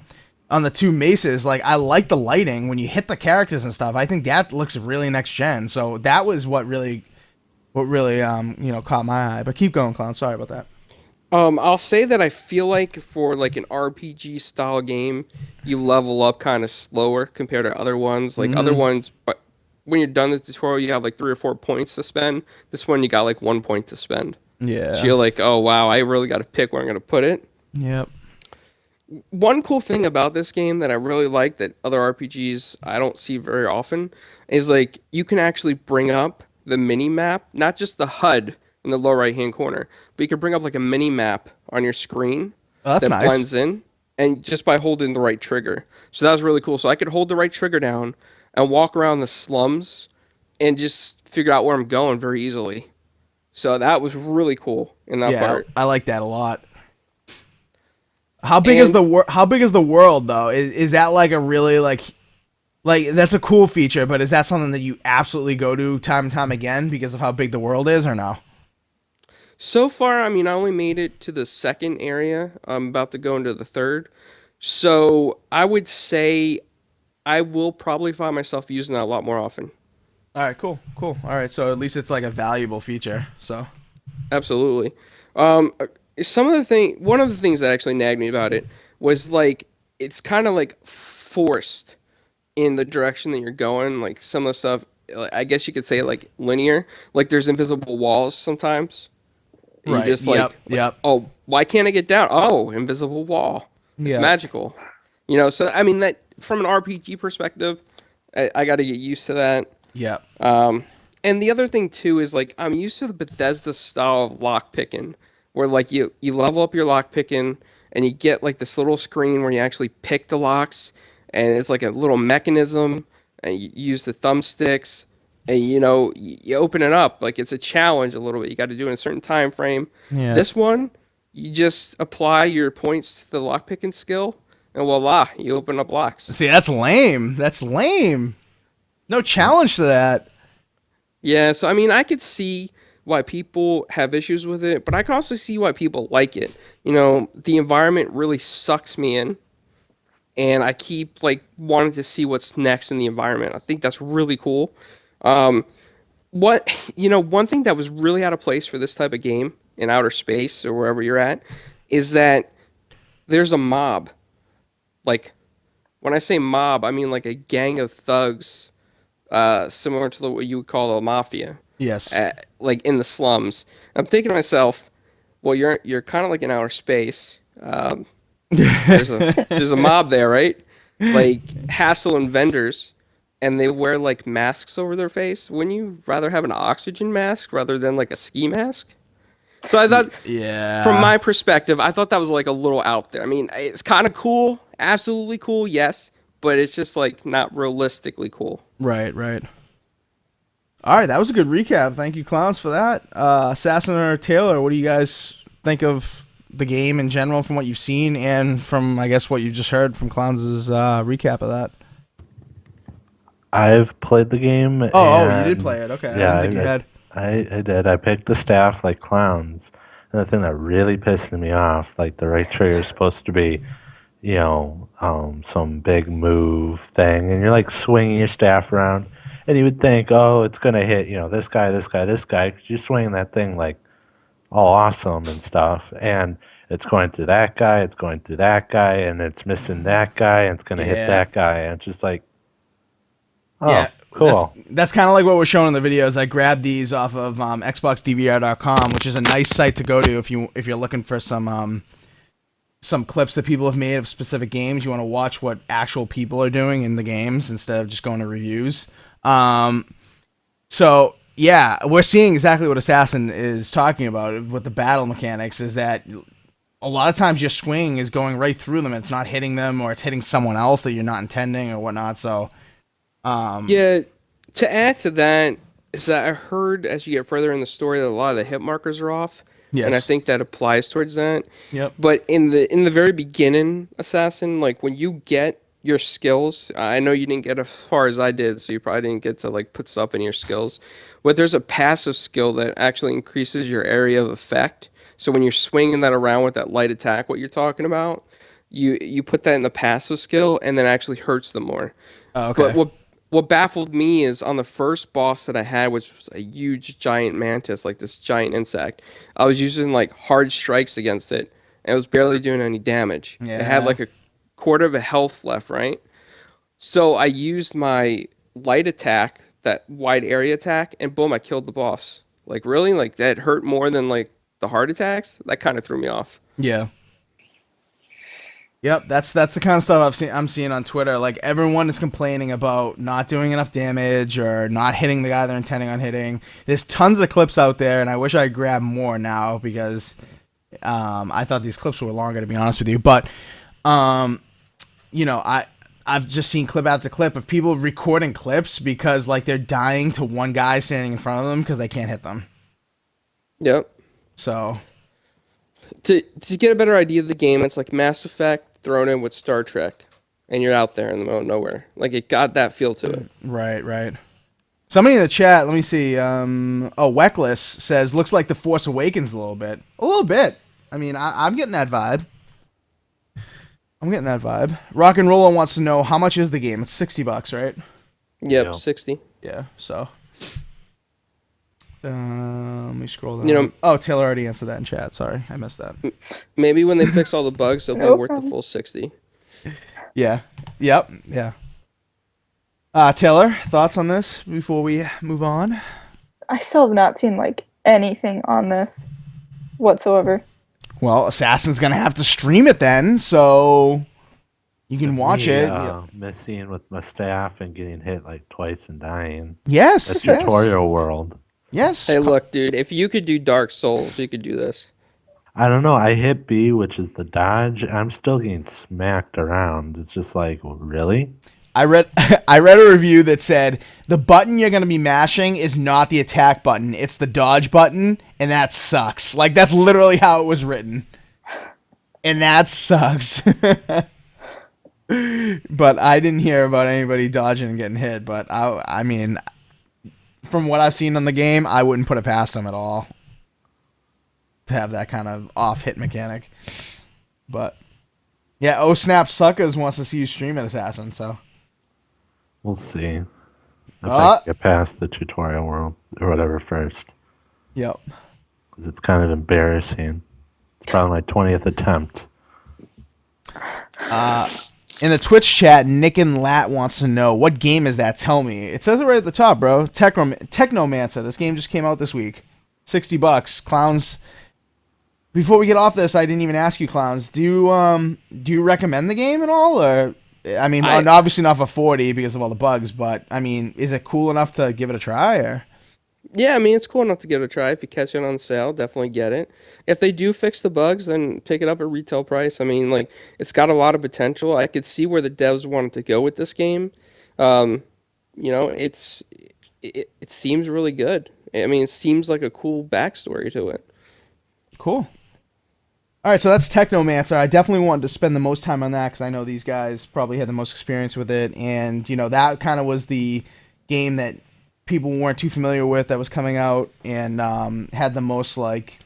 the 2 maces, like, I like the lighting when you hit the characters and stuff. I think that looks really next gen. So that was what really caught my eye. But keep going, clown. Sorry about that. I'll say that I feel like for like an RPG style game, you level up kind of slower compared to other ones. Like other ones, but when you're done the tutorial, you have like 3 or 4 points to spend. This one, you got like 1 point to spend. Yeah. So you're like, oh wow, I really got to pick where I'm gonna put it. Yep. One cool thing about this game that I really like that other RPGs I don't see very often is like you can actually bring up the mini map, not just the HUD in the lower right hand corner, but you can bring up like a mini map on your screen that's that nice. blends in, and just by holding the right trigger. So that was really cool. So I could hold the right trigger down and walk around the slums and just figure out where I'm going very easily. So that was really cool in that part. I like that a lot. How big is the world though? Is that like a really like that's a cool feature, but is that something that you absolutely go to time and time again because of how big the world is, or no? So far, I mean, I only made it to the 2nd area. I'm about to go into the 3rd. So I would say I will probably find myself using that a lot more often. All right, cool. All right, so at least it's like a valuable feature. So Absolutely. One of the things that actually nagged me about it was like it's kind of like forced in the direction that you're going. Like some of the stuff, I guess you could say like linear. Like there's invisible walls sometimes. You right. just Yep. oh, why can't I get down? Oh, invisible wall. It's magical. So I mean that from an RPG perspective, I got to get used to that. Yeah. And the other thing too is like I'm used to the Bethesda style of lock picking, where like you level up your lock picking and you get like this little screen where you actually pick the locks, and it's like a little mechanism, and you use the thumbsticks, and you open it up like it's a challenge a little bit. You got to do it in a certain time frame. Yeah. This one, you just apply your points to the lock picking skill, and voila, you open up locks. See, that's lame. No challenge to that. Yeah, so I mean, I could see why people have issues with it, but I can also see why people like it. The environment really sucks me in. and I keep like wanting to see what's next in the environment. I think that's really cool. Um, one thing that was really out of place for this type of game in outer space or wherever you're at is that there's a mob. Like when I say mob, I mean like a gang of thugs, similar to what you would call a mafia, Yes. like in the slums. I'm thinking to myself, well, you're kind of like in outer space. There's a mob there, right? Like hassling vendors, and they wear like masks over their face. Wouldn't you rather have an oxygen mask rather than like a ski mask? So I thought, from Yeah. my perspective, I thought that was like a little out there. I mean, it's kind of cool, absolutely cool, yes, but it's just like not realistically cool. Right. Right. All right, that was a good recap. Thank you, clowns, for that. Assassin or Taylor, what do you guys think of the game in general from what you've seen and from, I guess, what you just heard from Clowns' recap of that? I've played the game. You did play it. Okay, I Yeah, didn't think you had. I did. I picked the staff like clowns. And the thing that really pissed me off, like the right trigger is supposed to be, some big move thing, and you're like swinging your staff around, and you would think, oh, it's gonna hit, this guy, this guy, this guy, 'cause you're swinging that thing like all awesome and stuff, and it's going through that guy, it's going through that guy, and it's missing that guy, and it's gonna hit Yeah. that guy, and it's just like, oh, Yeah, cool. That's kind of like what was shown in the videos. I grabbed these off of XboxDVR.com, which is a nice site to go to if you're looking for some clips that people have made of specific games. You want to watch what actual people are doing in the games instead of just going to reviews. So yeah, we're seeing exactly what Assassin is talking about with the battle mechanics. Is that a lot of times your swing is going right through them. It's not hitting them, or it's hitting someone else that you're not intending or whatnot. So Yeah, to add to that is that I heard as you get further in the story that a lot of the hit markers are off. yes, And I think that applies towards that. yep, But in the very beginning, Assassin, like when you get your skills, I know you didn't get as far as I did, so you probably didn't get to like put stuff in your skills. But there's a passive skill that actually increases your area of effect. So when you're swinging that around with that light attack, what you're talking about, you put that in the passive skill, and then it actually hurts them more. oh, okay, But what baffled me is on the first boss that I had, which was a huge giant mantis, like this giant insect, I was using like hard strikes against it, and it was barely doing any damage. Yeah. It had like a quarter of a health left, right? So I used my light attack, that wide area attack, and boom, I killed the boss. Like really, like that hurt more than like the hard attacks. That kind of threw me off. yeah. Yep, that's the kind of stuff I'm seeing on Twitter. Like everyone is complaining about not doing enough damage or not hitting the guy they're intending on hitting. There's tons of clips out there, and I wish I grabbed more now because I thought these clips were longer, to be honest with you. But I've just seen clip after clip of people recording clips because like they're dying to one guy standing in front of them because they can't hit them. Yep. So To get a better idea of the game, it's like Mass Effect thrown in with Star Trek, and you're out there in the middle of nowhere. Like it got that feel to it. right. Somebody in the chat, let me see. Weckless says looks like The Force Awakens a little bit. A little bit. I mean, I'm getting that vibe. Rock and Roller wants to know how much is the game. It's $60, right? Yep, Yeah. 60. Yeah. So. Let me scroll down. Taylor already answered that in chat. Sorry, I missed that. Maybe when they fix all the bugs, they'll be No worth the problem. full 60. Yeah. Yep. Yeah. Taylor, thoughts on this before we move on? I still have not seen like anything on this whatsoever. Well, Assassin's gonna have to stream it then, so you can watch it. Messing with my staff and getting hit like twice and dying. Yes. That's yes. tutorial world. Yes. Hey, look, dude, if you could do Dark Souls, you could do this. I don't know. I hit B, which is the dodge. I'm still getting smacked around. It's just like, really? I read a review that said the button you're gonna be mashing is not the attack button, it's the dodge button, and that sucks. Like that's literally how it was written. And that sucks. But I didn't hear about anybody dodging and getting hit, but I mean from what I've seen on the game, I wouldn't put it past them at all to have that kind of off hit mechanic. But Yeah, Oh Snap Suckers wants to see you stream at Assassin, so. We'll see if I can get past the tutorial world or whatever first. Yep. Because it's kind of embarrassing. It's probably my 20th attempt. In the Twitch chat, Nick and Lat wants to know, what game is that? Tell me. It says it right at the top, bro. Technomancer. This game just came out this week. $60. Clowns. Before we get off this, I didn't even ask you, Clowns. Do you recommend the game at all? Or, I mean, obviously not for 40 because of all the bugs, but, I mean, is it cool enough to give it a try? Or? Yeah, I mean, it's cool enough to give it a try. If you catch it on sale, definitely get it. If they do fix the bugs, then pick it up at retail price. I mean, like, it's got a lot of potential. I could see where the devs wanted to go with this game. It seems really good. I mean, it seems like a cool backstory to it. Cool. All right, so that's Technomancer. I definitely wanted to spend the most time on that because I know these guys probably had the most experience with it, and that kind of was the game that people weren't too familiar with that was coming out and had the most, like,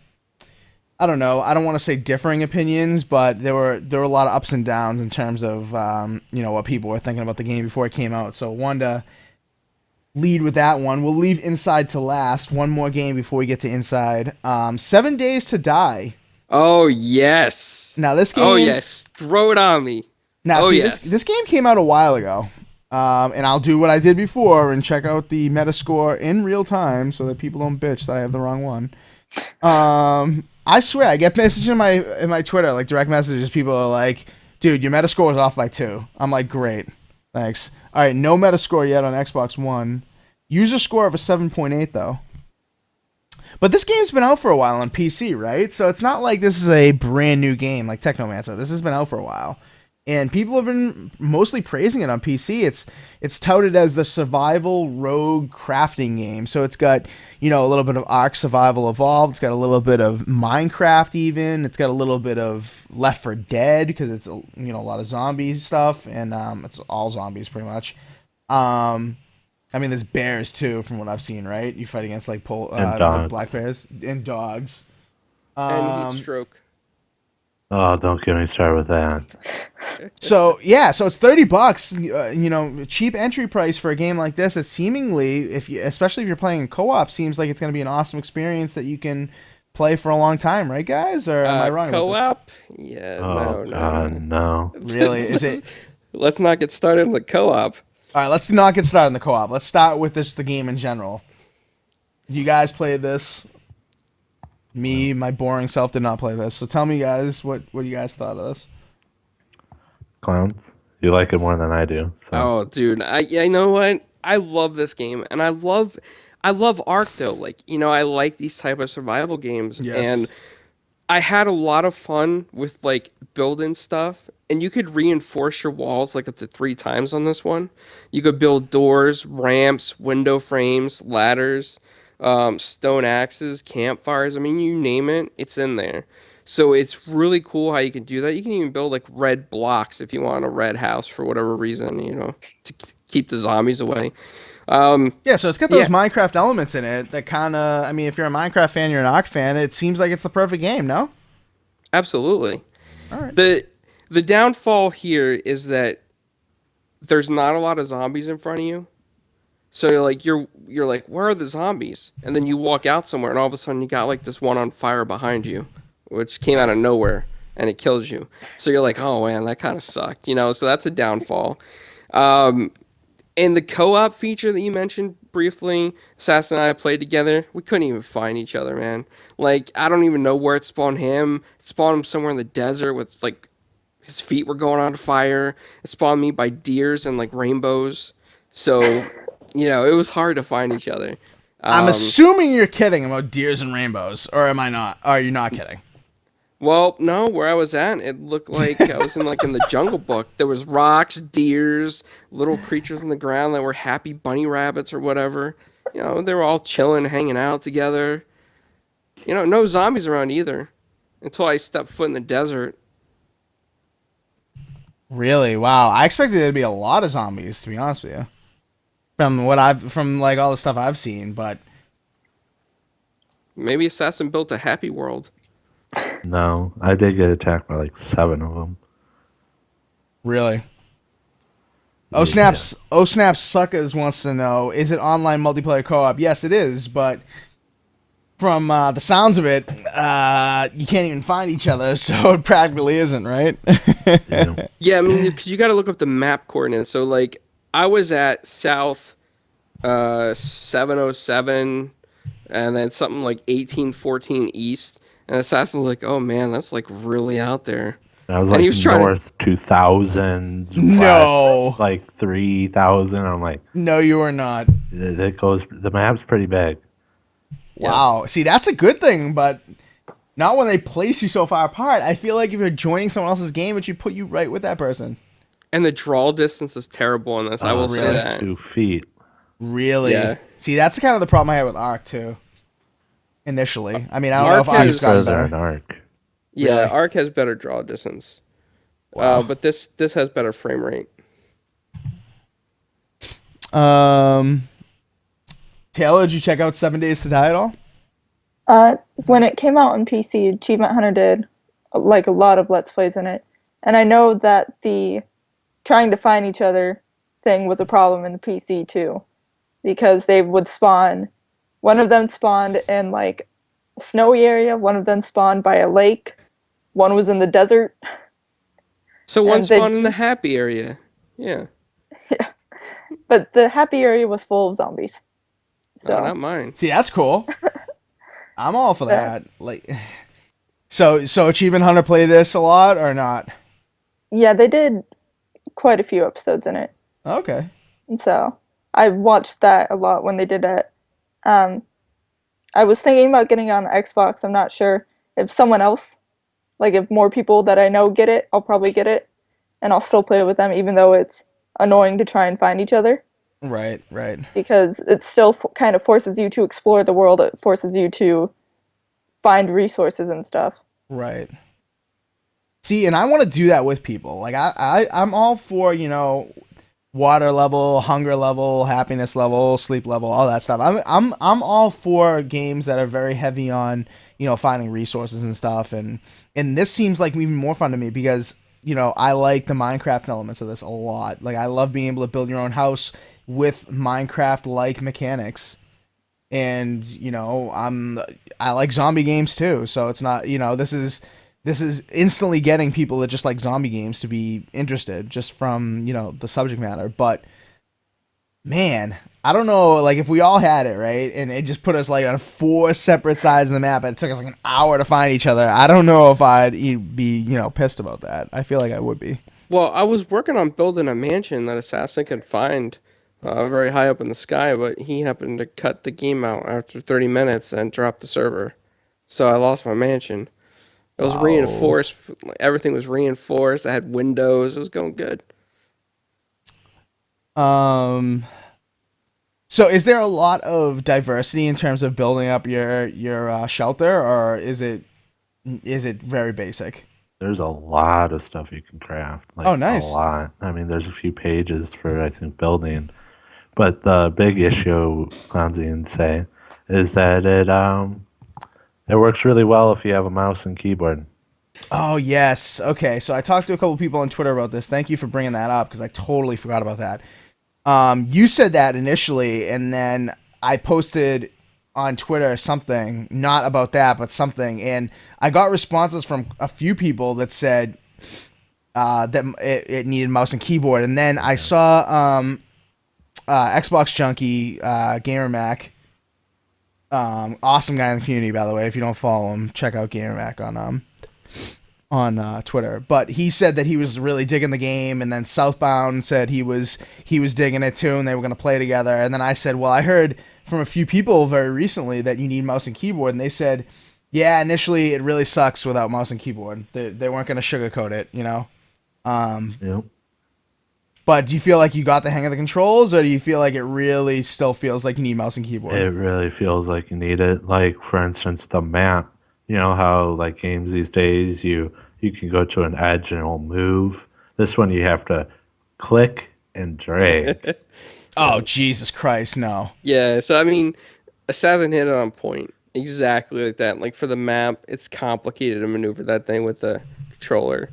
I don't know, I don't want to say differing opinions, but there were a lot of ups and downs in terms of what people were thinking about the game before it came out. So I wanted to lead with that one. We'll leave Inside to last. One more game before we get to Inside. 7 Days to Die. Oh yes. Now this game. Oh yes. Throw it on me. Now this game came out a while ago. And I'll do what I did before and check out the Metascore in real time so that people don't bitch that I have the wrong one. I swear, I get messages in my Twitter, like direct messages. People are like, "Dude, your Metascore is off by 2." I'm like, "Great, thanks." All right, no Metascore yet on Xbox One. User score of a 7.8 though. But this game's been out for a while on PC, right? So it's not like this is a brand new game like Technomancer. This has been out for a while. And people have been mostly praising it on PC. It's touted as the survival rogue crafting game. So it's got, a little bit of Ark Survival Evolved. It's got a little bit of Minecraft even. It's got a little bit of Left 4 Dead because it's, a lot of zombies stuff. And it's all zombies pretty much. I mean, there's bears too from what I've seen, right? You fight against like black bears and dogs. And heat stroke. Oh, don't get me started with that. So it's $30. Cheap entry price for a game like this. It seemingly, especially if you're playing in co-op, seems like it's going to be an awesome experience that you can play for a long time, right, guys? Or am I wrong? Co-op? Yeah, no. Really? Is it? Let's not get started on the co-op. All right, let's not get started on the co-op. Let's start with the game in general. You guys played this. Me, my boring self, did not play this. So tell me, guys, what you guys thought of this? Clowns, you like it more than I do. So. Oh, dude, you know what? I love this game, and I love Ark though. Like, I like these type of survival games, yes. And I had a lot of fun with like building stuff, and you could reinforce your walls like up to 3 times on this one. You could build doors, ramps, window frames, ladders. Stone axes, campfires. I mean, you name it, it's in there. So it's really cool how you can do that. You can even build like red blocks if you want a red house for whatever reason, to keep the zombies away. So it's got those Minecraft elements in it that kind of, I mean, if you're a Minecraft fan, you're an Ark fan, it seems like it's the perfect game, no? Absolutely. All right. The downfall here is that there's not a lot of zombies in front of you. So you're like, where are the zombies? And then you walk out somewhere, and all of a sudden you got like this one on fire behind you, which came out of nowhere, and it kills you. So you're like, oh man, that kind of sucked, So that's a downfall. And the co-op feature that you mentioned briefly, Assassin and I played together. We couldn't even find each other, man. Like, I don't even know where it spawned him. It spawned him somewhere in the desert with like his feet were going on fire. It spawned me by deers and like rainbows. So. It was hard to find each other. I'm assuming you're kidding about deers and rainbows, or am I not? Are you not kidding? Well, no, where I was at, it looked like I was in the Jungle Book. There was rocks, deers, little creatures on the ground that were happy bunny rabbits or whatever. They were all chilling, hanging out together. No zombies around either until I stepped foot in the desert. Really? Wow. I expected there to be a lot of zombies, to be honest with you. From all the stuff I've seen, but maybe Assassin built a happy world. No, I did get attacked by like 7 of them. Really? Yeah. Oh Snaps Suckers wants to know, is it online multiplayer co-op? Yes, it is, but from the sounds of it, you can't even find each other, so it practically isn't, right? Yeah. Yeah, I mean, because you got to look up the map coordinates. So, like, I was at South 707, and then something like 1814 East, and Assassin's like, oh man, that's like really out there. I was And he like was trying to, north 2000s, No. west like 3000. I'm like, No, you are not. it goes. The map's pretty big. Wow. See, that's a good thing, but not when they place you so far apart. I feel like if you're joining someone else's game, it should put you right with that person. and the draw distance is terrible on this. I will say really? that. 2 feet. Really? Yeah. See, that's kind of the problem I had with Ark, too. Initially. I mean, I don't Ark know if Ark's has- gotten Further better. an arc. Yeah, Really? Arc has better draw distance. Wow. But this has better frame rate. Taylor, did you check out 7 Days to Die at all? When it came out on PC, Achievement Hunter did like a lot of Let's Plays in it. And I know that the trying to find each other thing was a problem in the PC too. Because they would spawn, one of them spawned in like a snowy area, one of them spawned by a lake, one was in the desert. So one And they- spawned in the happy area. Yeah. But the happy area was full of zombies. So No, not mine. See, that's cool. I'm all for Yeah. that. Like, so Achievement Hunter play this a lot or not? yeah, they did quite a few episodes in it. Okay. And so I watched that a lot when they did it. I was thinking about getting it on Xbox. I'm not sure if someone else, like if more people that I know get it, I'll probably get it. And I'll still play it with them, even though it's annoying to try and find each other. Right. Because it still kind of forces you to explore the world. It forces you to find resources and stuff. Right. See, and I want to do that with people. Like I'm all for, water level, hunger level, happiness level, sleep level, all that stuff. I'm all for games that are very heavy on, finding resources and stuff, and this seems like even more fun to me because, I like the Minecraft elements of this a lot. Like I love being able to build your own house with Minecraft like mechanics. And, I like zombie games too, so it's not, this is instantly getting people that just like zombie games to be interested just from, the subject matter. But man, I don't know, like if we all had it, right? And it just put us like on 4 separate sides of the map and it took us like an hour to find each other. I don't know if I'd be, pissed about that. I feel like I would be. Well, I was working on building a mansion that Assassin could find very high up in the sky, but he happened to cut the game out after 30 minutes and drop the server. So I lost my mansion. It was reinforced. Everything was reinforced. I had windows. It was going good. So is there a lot of diversity in terms of building up your shelter, or is it very basic? There's a lot of stuff you can craft. Like, Oh, nice. A lot. I mean, there's a few pages for, I think, building. But the big issue, Clownsy and say, is that it works really well if you have a mouse and keyboard. Oh, yes. Okay, so I talked to a couple people on Twitter about this. Thank you for bringing that up because I totally forgot about that. You said that initially, and then I posted on Twitter something, not about that, but something, and I got responses from a few people that said that it needed mouse and keyboard, and then I saw Xbox Junkie, Gamer Mac, awesome guy in the community, by the way. If you don't follow him, check out Gamer Mac on Twitter. But he said that he was really digging the game, and then Southbound said he was digging it too, and they were going to play together. And then I said, well, I heard from a few people very recently that you need mouse and keyboard, and they said, yeah, initially it really sucks without mouse and keyboard. They weren't going to sugarcoat it, Yep. But do you feel like you got the hang of the controls, or do you feel like it really still feels like you need mouse and keyboard? It really feels like you need it. Like, for instance, the map. You know how, like, games these days, you can go to an edge and it'll move. This one you have to click and drag. Oh, Jesus Christ, no. Yeah, so I mean, Assassin hit it on point. Exactly like that. Like for the map, it's complicated to maneuver that thing with the controller.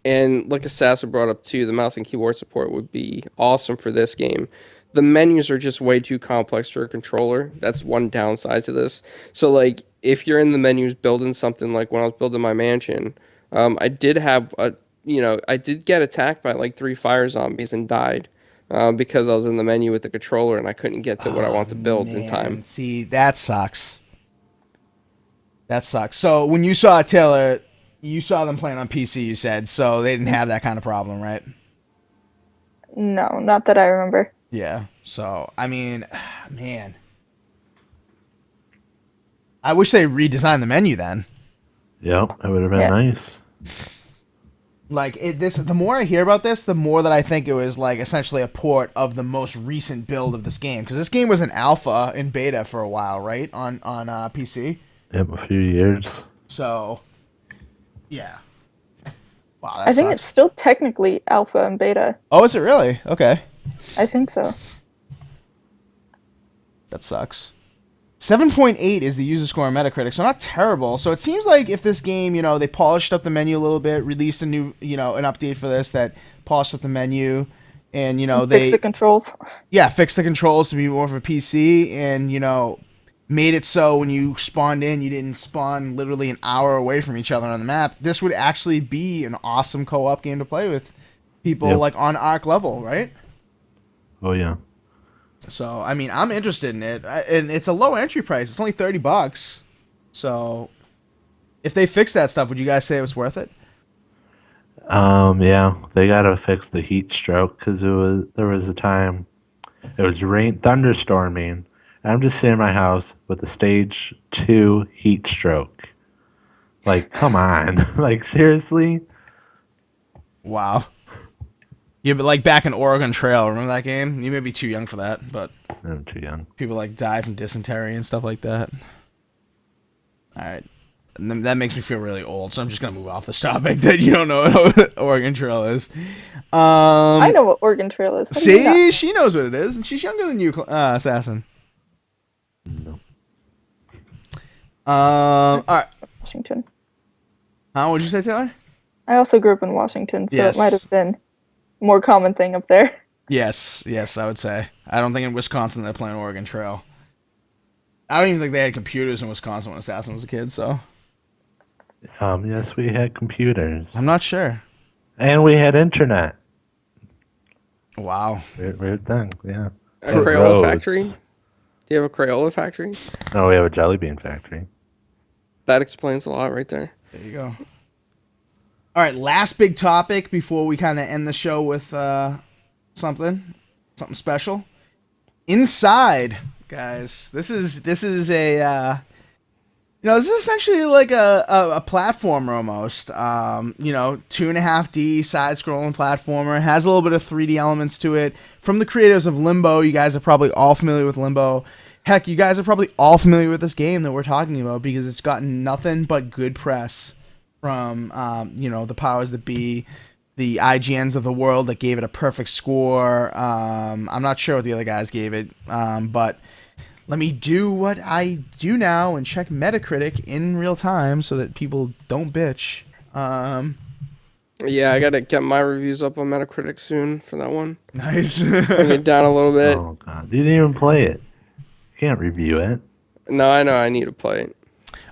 And like Assassin brought up too, the mouse and keyboard support would be awesome for this game. The menus are just way too complex for a controller. That's one downside to this. So like if you're in the menus building something, like when I was building my mansion, I did have I did get attacked by like 3 fire zombies and died because I was in the menu with the controller and I couldn't get to what I want to build in time. See, that sucks. That sucks. So when you saw Taylor, you saw them playing on PC, you said, so they didn't have that kind of problem, right? No, not that I remember. Yeah. So, I mean, man. I wish they redesigned the menu then. Yep, it would have been nice. Like, the more I hear about this, the more that I think it was, like, essentially a port of the most recent build of this game. Because this game was in alpha and beta for a while, right? On PC? Yep, a few years. So, yeah. Wow, that I think sucks. it's still technically alpha and beta. Oh, is it really? Okay. I think so. That sucks. 7.8 is the user score on Metacritic, so not terrible. So it seems like if this game, they polished up the menu a little bit, released a new, an update for this that polished up the menu, and, Fix the controls. Yeah, fixed the controls to be more of a PC, and, made it so when you spawned in, you didn't spawn literally an hour away from each other on the map. This would actually be an awesome co-op game to play with people, like, on Arc level, right? Oh, yeah. So, I mean, I'm interested in it. And it's a low entry price. It's only $30. So, if they fix that stuff, would you guys say it was worth it? Yeah, they gotta fix the heat stroke because there was a time it was thunderstorming. And I'm just sitting in my house with a stage 2 heat stroke. Like, come on, like seriously? Wow. Yeah, but like back in Oregon Trail, remember that game? You may be too young for that, but I'm too young. people like die from dysentery and stuff like that. All right. And then that makes me feel really old, so I'm just gonna move off this topic that you don't know what Oregon Trail is. I know what Oregon Trail is. See, she knows what it is, and she's younger than you, Assassin. No. All right. Washington. What would you say, Taylor? I also grew up in Washington, so Yes. it might have been a more common thing up there. Yes, I would say. I don't think in Wisconsin they're playing Oregon Trail. I don't even think they had computers in Wisconsin when Assassin was a kid, so Yes, we had computers. I'm not sure. And we had internet. Wow. Weird thing, yeah. A Crayola factory? Do you have a Crayola factory? No, we have a jelly bean factory. That explains a lot right there. There you go. All right, last big topic before we kind of end the show with something special. Inside, guys. This is a this is essentially like a platformer almost. 2.5D side-scrolling platformer. It has a little bit of 3D elements to it. From the creators of Limbo, you guys are probably all familiar with Limbo. Heck, you guys are probably all familiar with this game that we're talking about because it's gotten nothing but good press from the powers that be, the IGNs of the world that gave it a perfect score. I'm not sure what the other guys gave it, but let me do what I do now and check Metacritic in real time so that people don't bitch. Yeah, I gotta get my reviews up on Metacritic soon for that one. Nice. Bring it down a little bit. Oh god, you didn't even play it. You can't review it. No, I know I need to play it.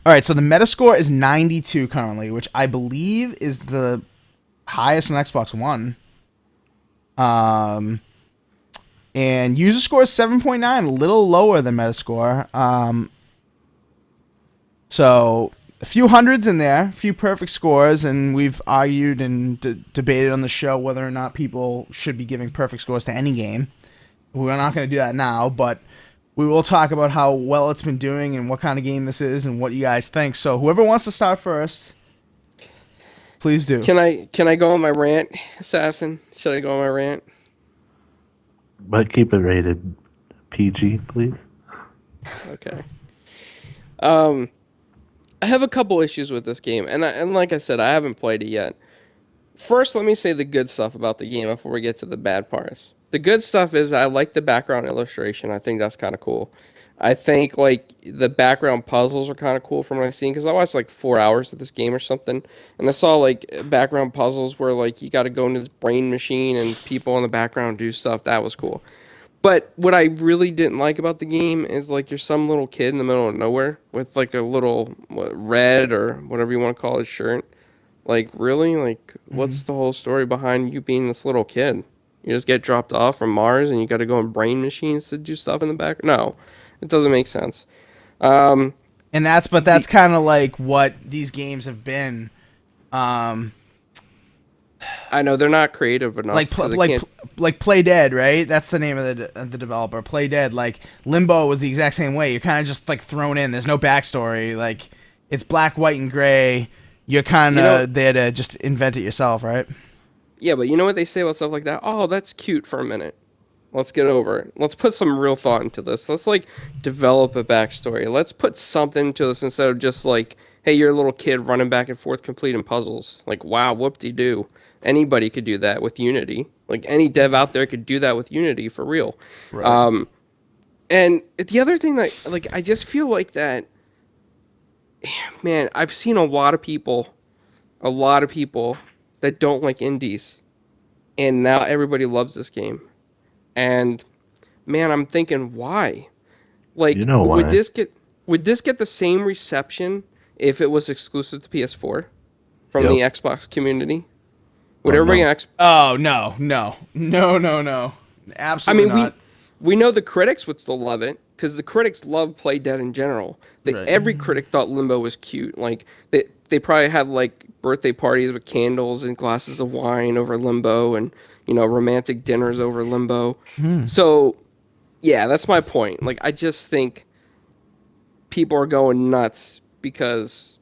All right, so the Metascore is 92 currently, which I believe is the highest on Xbox One. And user score is 7.9, a little lower than Metascore. So a few hundreds in there, a few perfect scores, and we've argued and debated on the show whether or not people should be giving perfect scores to any game. We're not going to do that now, but we will talk about how well it's been doing and what kind of game this is and what you guys think. So whoever wants to start first, please do. Can I go on my rant, Assassin? Should I go on my rant? But keep it rated PG, please. Okay. I have a couple issues with this game, and like I said, I haven't played it yet. First, let me say the good stuff about the game before we get to the bad parts. The good stuff is I like the background illustration. I think that's kind of cool. I think like the background puzzles are kind of cool from what I've seen because I watched like 4 hours of this game or something, and I saw like background puzzles where like you got to go into this brain machine and people in the background do stuff. That was cool. But what I really didn't like about the game is like you're some little kid in the middle of nowhere with like a little red or whatever you want to call his shirt. Like really, like what's the whole story behind you being this little kid? You just get dropped off from Mars and you got to go in brain machines to do stuff in the back. No, it doesn't make sense. And that's kind of like what these games have been. I know they're not creative enough. Like Play Dead, right? That's the name of the developer. Play Dead. Like Limbo was the exact same way. You're kind of just like thrown in. There's no backstory. Like it's black, white, and gray. You're kind of there to just invent it yourself, right? Yeah, but you know what they say about stuff like that? Oh, that's cute for a minute. Let's get over it. Let's put some real thought into this. Let's like develop a backstory. Let's put something into this instead of just like, hey, you're a little kid running back and forth completing puzzles. Like, wow, whoop-de-doo. Anybody could do that with Unity. Like any dev out there could do that with Unity for real. Right. And the other thing that like I just feel like that, man, I've seen a lot of people that don't like indies, and now everybody loves this game. And man, I'm thinking, why? Like, You know why? would this get the same reception if it was exclusive to PS4 from the Xbox community? Would everybody? No. Absolutely not. We know the critics would still love it because the critics love Play Dead in general. Every critic thought Limbo was cute. Like they probably had like birthday parties with candles and glasses of wine over Limbo, and romantic dinners over Limbo. So yeah, that's my point. Like I just think people are going nuts because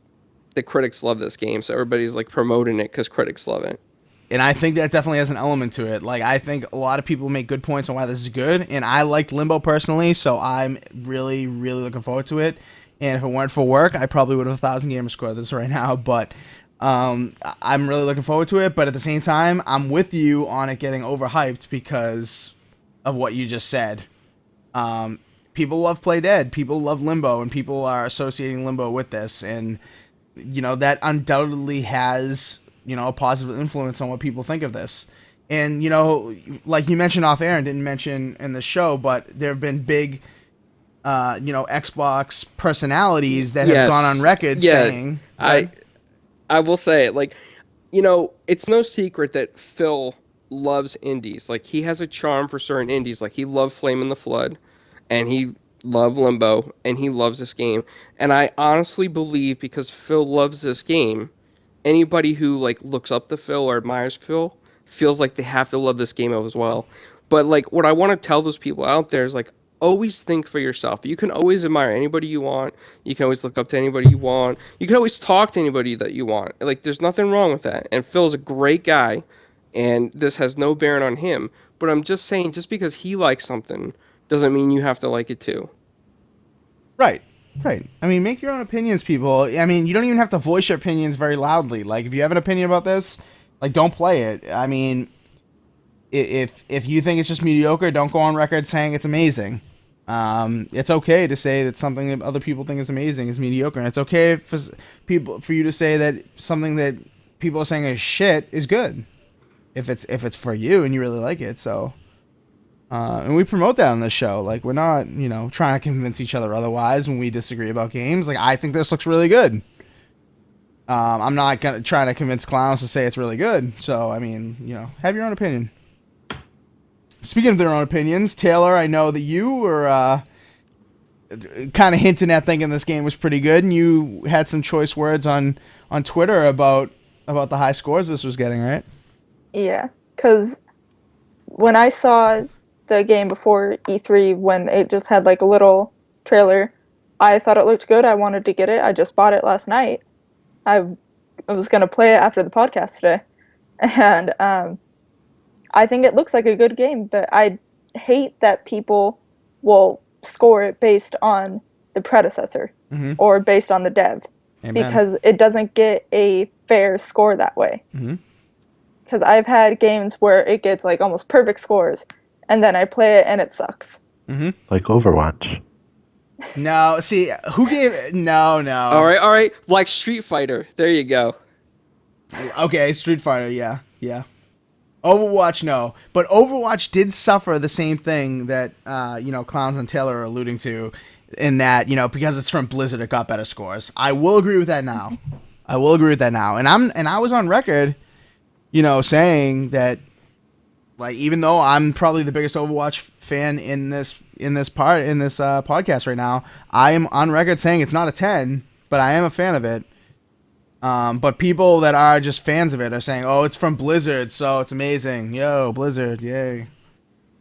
the critics love this game, so everybody's like promoting it because critics love it. And I think that definitely has an element to it. Like, I think a lot of people make good points on why this is good, and I liked Limbo personally, so I'm really, really looking forward to it. And if it weren't for work, I probably would have 1,000 gamer score this right now, but I'm really looking forward to it. But at the same time, I'm with you on it getting overhyped because of what you just said. People love Play Dead, people love Limbo, and people are associating Limbo with this, and, that undoubtedly has a positive influence on what people think of this. And, like you mentioned off air and didn't mention in the show, but there have been big, Xbox personalities that have gone on record saying... I will say, like, it's no secret that Phil loves indies. Like, he has a charm for certain indies. Like, he loved Flame in the Flood, and he loved Limbo, and he loves this game. And I honestly believe because Phil loves this game, anybody who like looks up to Phil or admires Phil feels like they have to love this game as well. But like what I want to tell those people out there is like always think for yourself. You can always admire anybody you want. You can always look up to anybody you want. You can always talk to anybody that you want. Like there's nothing wrong with that. And Phil's a great guy, and this has no bearing on him. But I'm just saying, just because he likes something doesn't mean you have to like it too. Right. I mean, make your own opinions, people. I mean, you don't even have to voice your opinions very loudly. Like, if you have an opinion about this, like, don't play it. I mean, if you think it's just mediocre, don't go on record saying it's amazing. It's okay to say that something that other people think is amazing is mediocre, and it's okay for you to say that something that people are saying is shit is good, if it's for you and you really like it. So. And we promote that on this show. Like, we're not, trying to convince each other otherwise when we disagree about games. Like, I think this looks really good. I'm not trying to convince clowns to say it's really good. So, I mean, have your own opinion. Speaking of their own opinions, Taylor, I know that you were kind of hinting at thinking this game was pretty good, and you had some choice words on Twitter about the high scores this was getting, right? Yeah, because when I saw the game before E3, when it just had like a little trailer, I thought it looked good. I wanted to get it. I just bought it last night. I was going to play it after the podcast today. And I think it looks like a good game, but I hate that people will score it based on the predecessor or based on the dev. Amen. Because it doesn't get a fair score that way. Because I've had games where it gets like almost perfect scores, and then I play it and it sucks. Mm-hmm. Like Overwatch. No, see, who gave... No. All right. Like Street Fighter. There you go. Okay, Street Fighter, yeah. Overwatch, no. But Overwatch did suffer the same thing that, Clowns and Taylor are alluding to, in that, because it's from Blizzard, it got better scores. I will agree with that now. And I was on record, saying that, like, even though I'm probably the biggest Overwatch fan in this podcast right now, I am on record saying it's not a 10, but I am a fan of it. But people that are just fans of it are saying, "Oh, it's from Blizzard, so it's amazing." Yo, Blizzard, yay!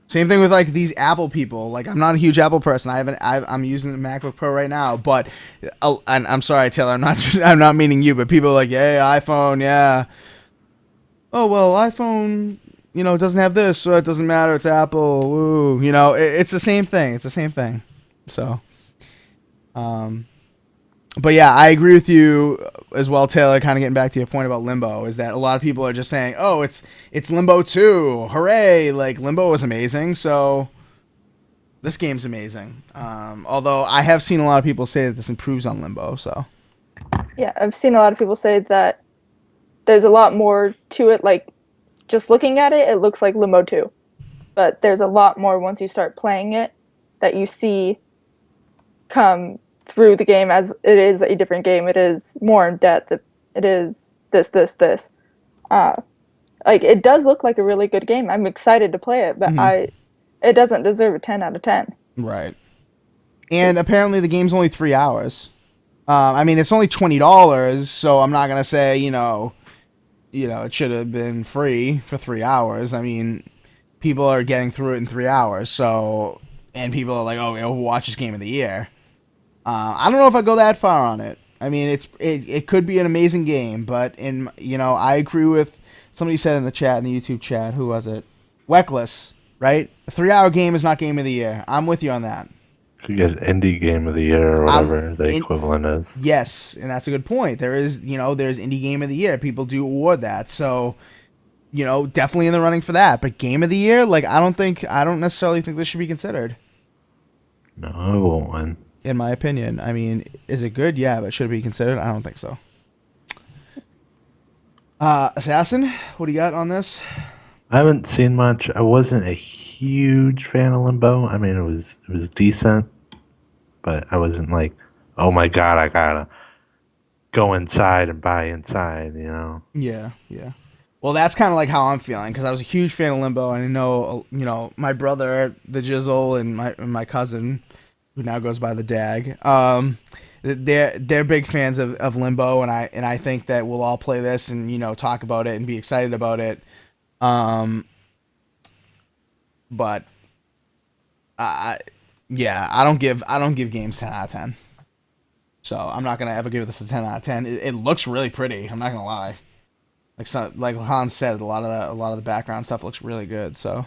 Same thing with like these Apple people. Like, I'm not a huge Apple person. I'm using the MacBook Pro right now, but and I'm sorry, Taylor. I'm not meaning you, but people are like, "Yay, iPhone, yeah." Oh well, iPhone, doesn't have this, so it doesn't matter. It's Apple. Woo, it's the same thing. So, but yeah, I agree with you as well, Taylor. Kind of getting back to your point about Limbo, is that a lot of people are just saying, "Oh, it's Limbo 2, hooray!" Like, Limbo was amazing, so this game's amazing. Although I have seen a lot of people say that this improves on Limbo. So Yeah, I've seen a lot of people say that there's a lot more to it. Like, just looking at it, it looks like Limbo 2, but there's a lot more once you start playing it that you see come through the game, as it is a different game. It is more in depth. It is this. Like, it does look like a really good game. I'm excited to play it, but it doesn't deserve a 10 out of 10. Right. And apparently the game's only 3 hours. I mean, it's only $20, so I'm not gonna say it should have been free for 3 hours. I mean, people are getting through it in 3 hours. So, and people are like, "Oh, Overwatch is game of the year." I don't know if I go that far on it. I mean, it could be an amazing game, but I agree with somebody said in the chat, in the YouTube chat. Who was it? Weckless, right? A 3-hour game is not game of the year. I'm with you on that. Could get indie game of the year or whatever the equivalent is. Yes, and that's a good point. There's indie game of the year. People do award that, so definitely in the running for that. But game of the year, like, I don't necessarily think this should be considered. No, it won't win. In my opinion. I mean, is it good? Yeah, but should it be considered? I don't think so. Assassin, what do you got on this? I haven't seen much. I wasn't a huge fan of Limbo. I mean, it was decent, but I wasn't like, "Oh my god, I gotta go inside and buy inside," Yeah. Well, that's kind of like how I'm feeling, because I was a huge fan of Limbo, and I know, my brother, the Jizzle, and my cousin, who now goes by the Dag, they're big fans of Limbo, and I think that we'll all play this and talk about it and be excited about it. But I don't give games 10 out of 10. So I'm not gonna ever give this a 10 out of 10. It looks really pretty. I'm not gonna lie. Like Hans said, a lot of the background stuff looks really good. So.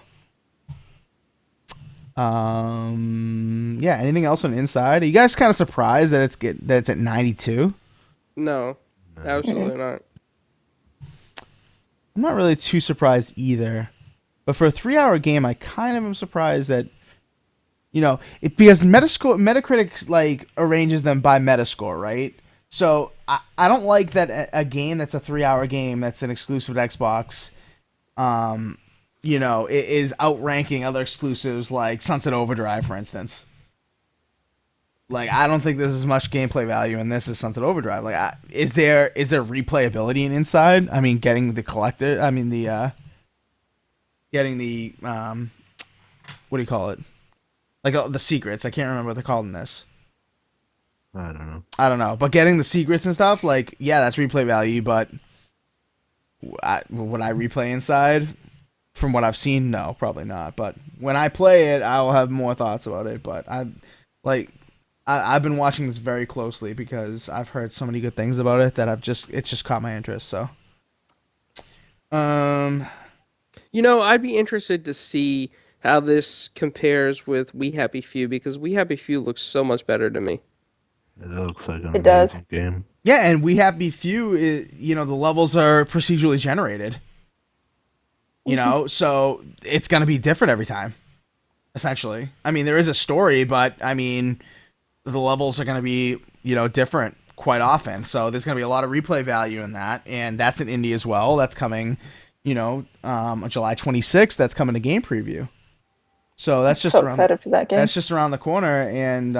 Yeah. Anything else on Inside? Are you guys kind of surprised that it's at 92? No, absolutely not. I'm not really too surprised either. But for a 3-hour game, I kind of am surprised that, because Metacritic like arranges them by Metascore, right? So I don't like that a game that's a 3-hour game that's an exclusive to Xbox, it is outranking other exclusives like Sunset Overdrive, for instance. Like, I don't think there's as much gameplay value in this as Sunset Overdrive. Like, is there replayability in Inside? I mean, getting the what do you call it? Like, the secrets. I can't remember what they're called in this. I don't know. But getting the secrets and stuff, like, yeah, that's replay value, but would I replay Inside? From what I've seen, no, probably not. But when I play it, I'll have more thoughts about it. But I've been watching this very closely because I've heard so many good things about it that it's just caught my interest. So, I'd be interested to see how this compares with We Happy Few, because We Happy Few looks so much better to me. It looks like an does. amazing game. Yeah, and We Happy Few, the levels are procedurally generated. So it's gonna be different every time. essentially. I mean, there is a story, but I mean, the levels are going to be, different quite often. So there's going to be a lot of replay value in that, and that's an indie as well. That's coming, on July 26th. That's coming to game preview. So that's just so around. excited for that game. That's just around the corner, and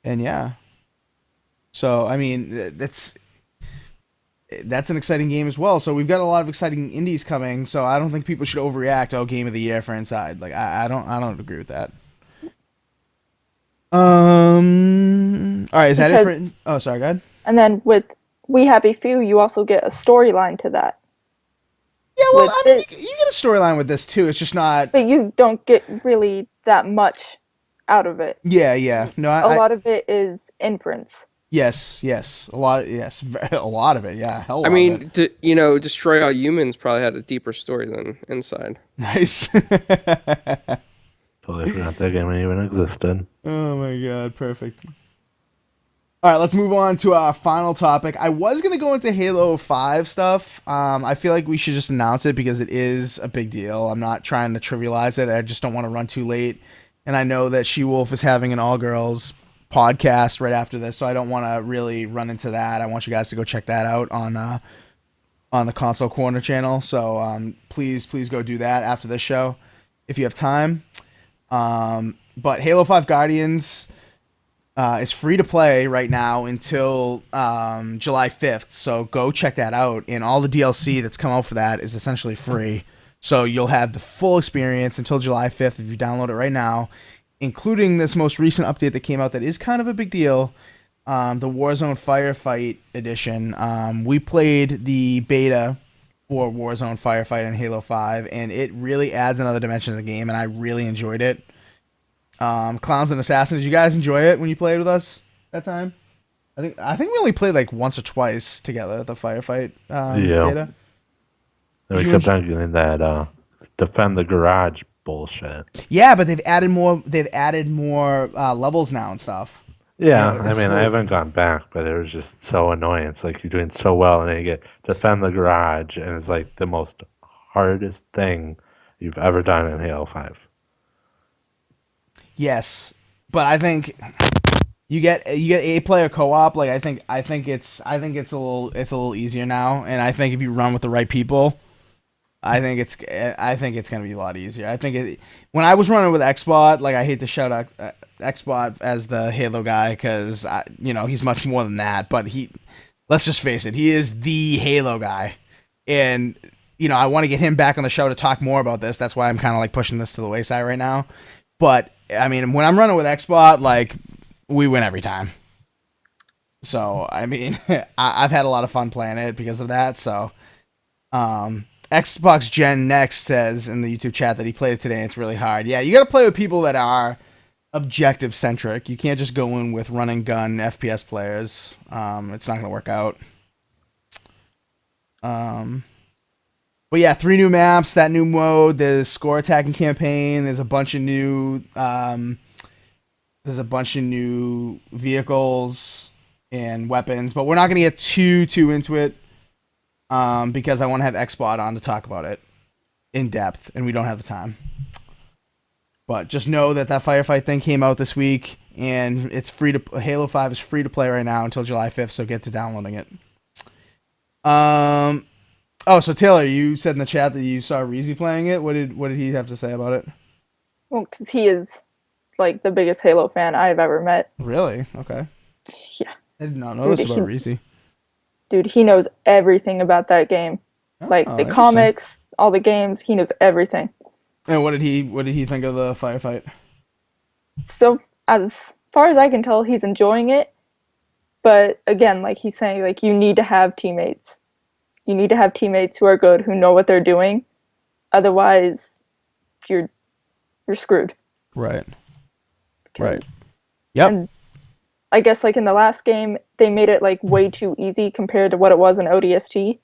yeah. So I mean, that's an exciting game as well. So we've got a lot of exciting indies coming. So I don't think people should overreact. Oh, game of the year for Inside. Like I don't agree with that. All right, is that it for? Oh, sorry, go ahead. And then with We Happy Few, you also get a storyline to that. Yeah, well, I mean, you get a storyline with this too. It's just not. But you don't get really that much out of it. Yeah. No, a lot of it is inference. Yes, a lot of it. Yeah, hell. I mean, Destroy All Humans probably had a deeper story than Inside. Nice. Totally forgot that game even existed. Oh my god, perfect. All right, let's move on to our final topic. I was going to go into Halo 5 stuff. I feel like we should just announce it because it is a big deal. I'm not trying to trivialize it. I just don't want to run too late. And I know that She-Wolf is having an all-girls podcast right after this, so I don't want to really run into that. I want you guys to go check that out on the Console Corner channel. So please go do that after this show if you have time. But Halo 5 Guardians is free to play right now until July 5th. So go check that out. And all the DLC that's come out for that is essentially free. So you'll have the full experience until July 5th if you download it right now, including this most recent update that came out that is kind of a big deal, the Warzone Firefight Edition. We played the beta for Warzone Firefight in Halo 5, and it really adds another dimension to the game, and I really enjoyed it. Clowns and Assassins, did you guys enjoy it when you played with us that time? I think we only played like once or twice together at the Firefight beta. And we kept on getting that defend the garage bullshit. Yeah, but they've added more levels now and stuff. Yeah, I mean, I haven't gone back, but it was just so annoying. It's like you're doing so well, and then you get defend the garage, and it's like the most hardest thing you've ever done in Halo 5. Yes, but I think you get 8-player co-op. Like I think it's a little easier now, and I think if you run with the right people, I think it's gonna be a lot easier. When I was running with Xbot, like I hate to shout out Xbot as the Halo guy because he's much more than that. But let's just face it, he is the Halo guy, and I want to get him back on the show to talk more about this. That's why I'm kind of like pushing this to the wayside right now. But I mean, when I'm running with Xbot, like we win every time. So I mean, I've had a lot of fun playing it because of that. So. Xbox Gen Next says in the YouTube chat that he played it today and it's really hard. Yeah, you got to play with people that are objective centric. You can't just go in with run and gun FPS players. It's not going to work out. But yeah, 3 new maps, that new mode, there's score attacking campaign, there's a bunch of new vehicles and weapons, but we're not going to get too into it. Because I want to have Xbot on to talk about it in depth, and we don't have the time. But just know that Firefight thing came out this week, and it's free to Halo 5 is free to play right now until July 5th, so get to downloading it. So Taylor, you said in the chat that you saw Reezy playing it. What did he have to say about it? Well, because he is like the biggest Halo fan I've ever met. Really? Okay. Yeah. I did not know this about Reezy. Dude, he knows everything about that game. Like the comics, all the games, he knows everything. And what did he think of the Firefight? So as far as I can tell, he's enjoying it. But again, like he's saying, like you need to have teammates. You need to have teammates who are good, who know what they're doing. Otherwise, you're screwed. Right. Right. Yep. And I guess like in the last game, they made it like way too easy compared to what it was in ODST.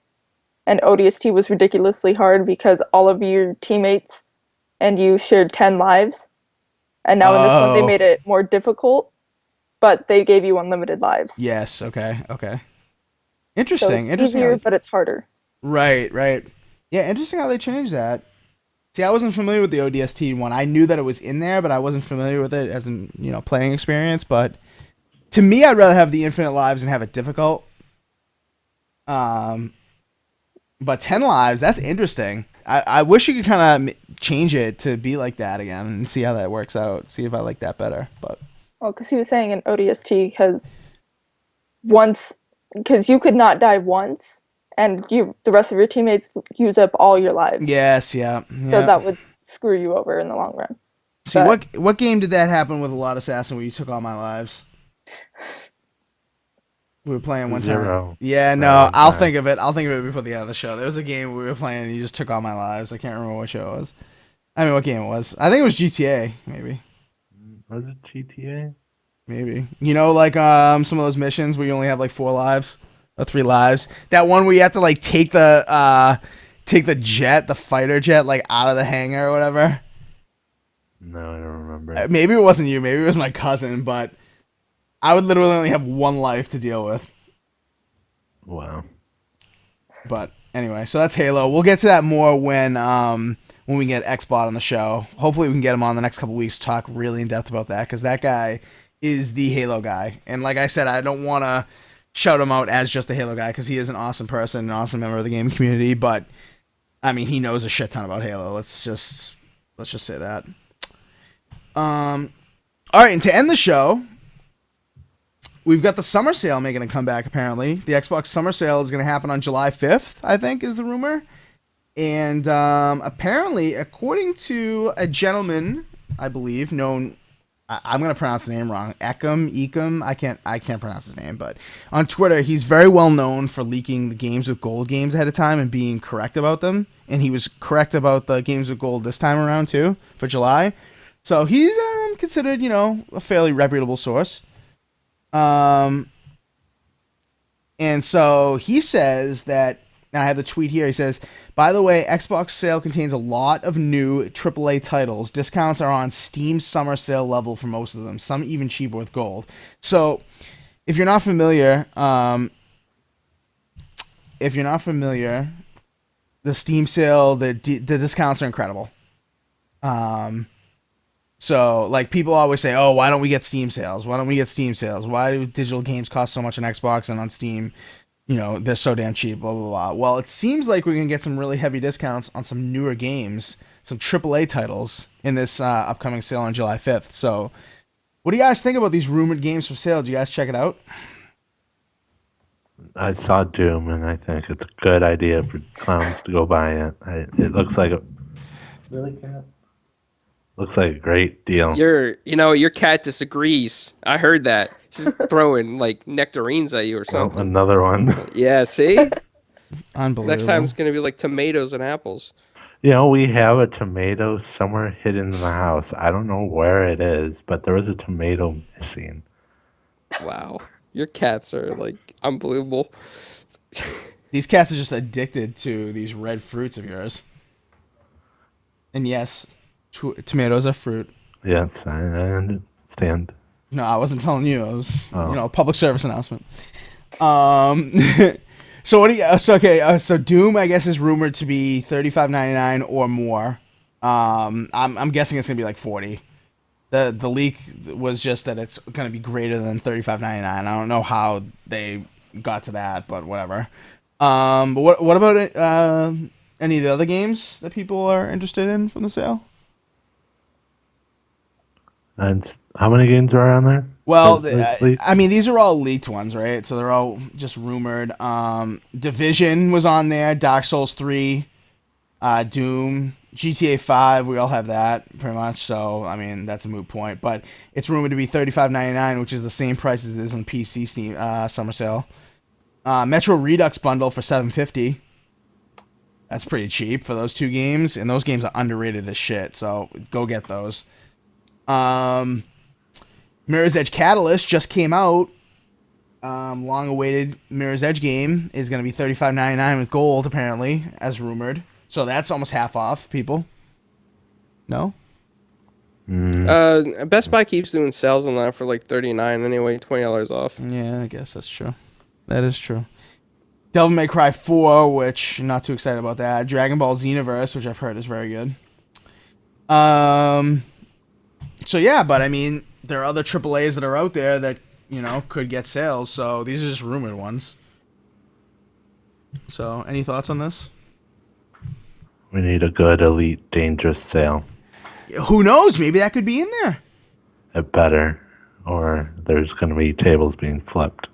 And ODST was ridiculously hard because all of your teammates and you shared 10 lives. And now in this one, they made it more difficult, but they gave you unlimited lives. Yes. Okay. Interesting. So interesting. Easier, but it's harder. Right. Yeah. Interesting how they changed that. See, I wasn't familiar with the ODST one. I knew that it was in there, but I wasn't familiar with it as in, playing experience. But to me, I'd rather have the infinite lives and have it difficult. But 10 lives, that's interesting. I wish you could kind of change it to be like that again and see how that works out. See if I like that better. But because he was saying in ODST, because you could not die once, and the rest of your teammates use up all your lives. yes, yeah. So that would screw you over in the long run. See, what game did that happen with a lot of Assassin where you took all my lives? We were playing one time. Yeah, no, I'll think of it. I'll think of it before the end of the show. There was a game we were playing and you just took all my lives. I can't remember what show it was. I mean, what game it was. I think it was GTA, maybe. Was it GTA? Maybe. Like some of those missions where you only have like 4 lives or 3 lives. That one where you have to like take the jet, the fighter jet, like out of the hangar or whatever. No, I don't remember. Maybe it wasn't you. Maybe it was my cousin, but I would literally only have 1 life to deal with. Wow. But anyway, so that's Halo. We'll get to that more when we get Xbot on the show. Hopefully we can get him on the next couple weeks to talk really in depth about that, because that guy is the Halo guy. And like I said, I don't want to shout him out as just the Halo guy, because he is an awesome person, an awesome member of the gaming community. But I mean, he knows a shit ton about Halo. Let's just say that. All right, and to end the show, we've got the summer sale making a comeback, apparently. The Xbox summer sale is going to happen on July 5th, I think, is the rumor. And apparently, according to a gentleman, I believe, known... I'm going to pronounce the name wrong. Ekum. I can't pronounce his name, but on Twitter, he's very well known for leaking the Games with Gold games ahead of time and being correct about them. And he was correct about the Games with Gold this time around, too, for July. So he's considered, a fairly reputable source. And so he says that, and I have the tweet here, he says, by the way, Xbox sale contains a lot of new AAA titles. Discounts are on Steam summer sale level for most of them, some even cheaper with gold. So if you're not familiar, the Steam sale, the discounts are incredible. So, like, people always say, oh, why don't we get Steam sales? Why don't we get Steam sales? Why do digital games cost so much on Xbox and on Steam? They're so damn cheap, blah, blah, blah. Well, it seems like we're going to get some really heavy discounts on some newer games, some AAA titles in this upcoming sale on July 5th. So, what do you guys think about these rumored games for sale? Do you guys check it out? I saw Doom, and I think it's a good idea for clowns to go buy it. It looks like a... Really, Cat? Looks like a great deal. Your cat disagrees. I heard that. She's throwing like nectarines at you or something. Well, another one. Yeah, see? Unbelievable. Next time it's going to be like tomatoes and apples. We have a tomato somewhere hidden in the house. I don't know where it is, but there was a tomato missing. Wow. Your cats are like unbelievable. These cats are just addicted to these red fruits of yours. And yes, tomatoes are fruit. Yes, I understand. No, I wasn't telling you. It was, Oh. a public service announcement. So what do you? So Doom, I guess, is rumored to be $35.99 or more. I'm guessing it's gonna be like 40. The leak was just that it's gonna be greater than $35.99. I don't know how they got to that, but whatever. But what about any of the other games that people are interested in from the sale? And how many games are on there? Well, I mean, these are all leaked ones, right? So they're all just rumored. Division was on there, Dark Souls 3, Doom, GTA 5. We all have that, pretty much. So, I mean, that's a moot point. But it's rumored to be $35.99, which is the same price as it is on PC Steam summer sale. Metro Redux bundle for $7.50. That's pretty cheap for those 2 games. And those games are underrated as shit, so go get those. Mirror's Edge Catalyst just came out. Long-awaited Mirror's Edge game is going to be $35.99 with gold, apparently, as rumored. So that's almost half off, people. No? Best Buy keeps doing sales on that for like $39 anyway, $20 off. Yeah, I guess that's true. That is true. Devil May Cry 4, which I'm not too excited about that. Dragon Ball Xenoverse, which I've heard is very good. So yeah, but I mean, there are other AAAs that are out there that could get sales. So these are just rumored ones. So any thoughts on this? We need a good Elite Dangerous sale. Who knows? Maybe that could be in there. It better, or there's going to be tables being flipped.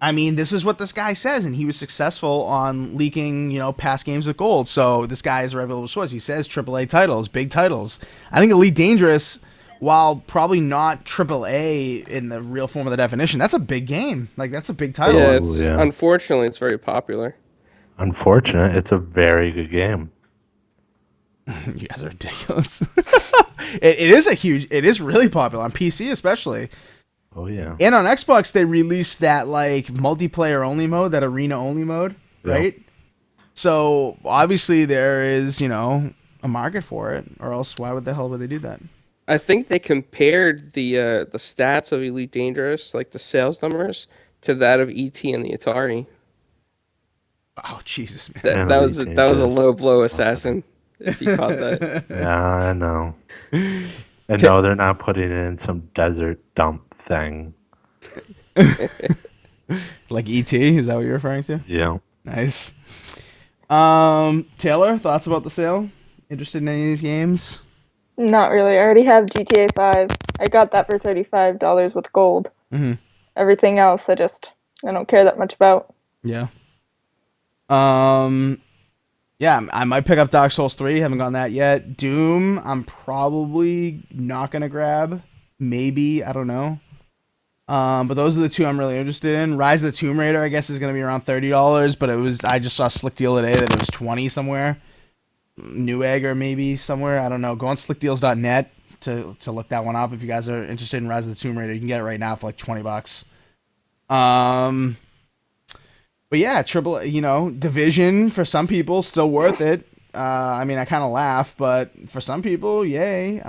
I mean, this is what this guy says, and he was successful on leaking, past games with gold. So this guy is a reputable source. He says AAA titles, big titles. I think Elite Dangerous, while probably not AAA in the real form of the definition, that's a big game. Like, that's a big title. Yeah, unfortunately, it's very popular. Unfortunate, it's a very good game. You guys are ridiculous. It is really popular on PC especially. Oh yeah. And on Xbox they released that like multiplayer only mode, that arena only mode, right? So obviously there is, a market for it, or else why would they do that? I think they compared the stats of Elite Dangerous, like the sales numbers, to that of ET and the Atari. Oh Jesus, man. That was a low blow, Assassin. If you caught that. Yeah, I know. And no, they're not putting it in some desert dump thing. Like E.T., is that what you're referring to? Yeah. Nice. Taylor, thoughts about the sale? Interested in any of these games? Not really. I already have GTA 5. I got that for $35 with gold. Mm-hmm. Everything else, I don't care that much about. Yeah. Yeah, I might pick up Dark Souls 3. Haven't gotten that yet. Doom, I'm probably not going to grab. Maybe, I don't know. But those are the two I'm really interested in. Rise of the Tomb Raider, I guess, is going to be around $30, but I just saw a slick deal today that it was $20 somewhere. Newegg or maybe somewhere. I don't know. Go on slickdeals.net to look that one up if you guys are interested in Rise of the Tomb Raider. You can get it right now for like $20. But yeah, Division for some people still worth it. I mean, I kind of laugh, but for some people, yay.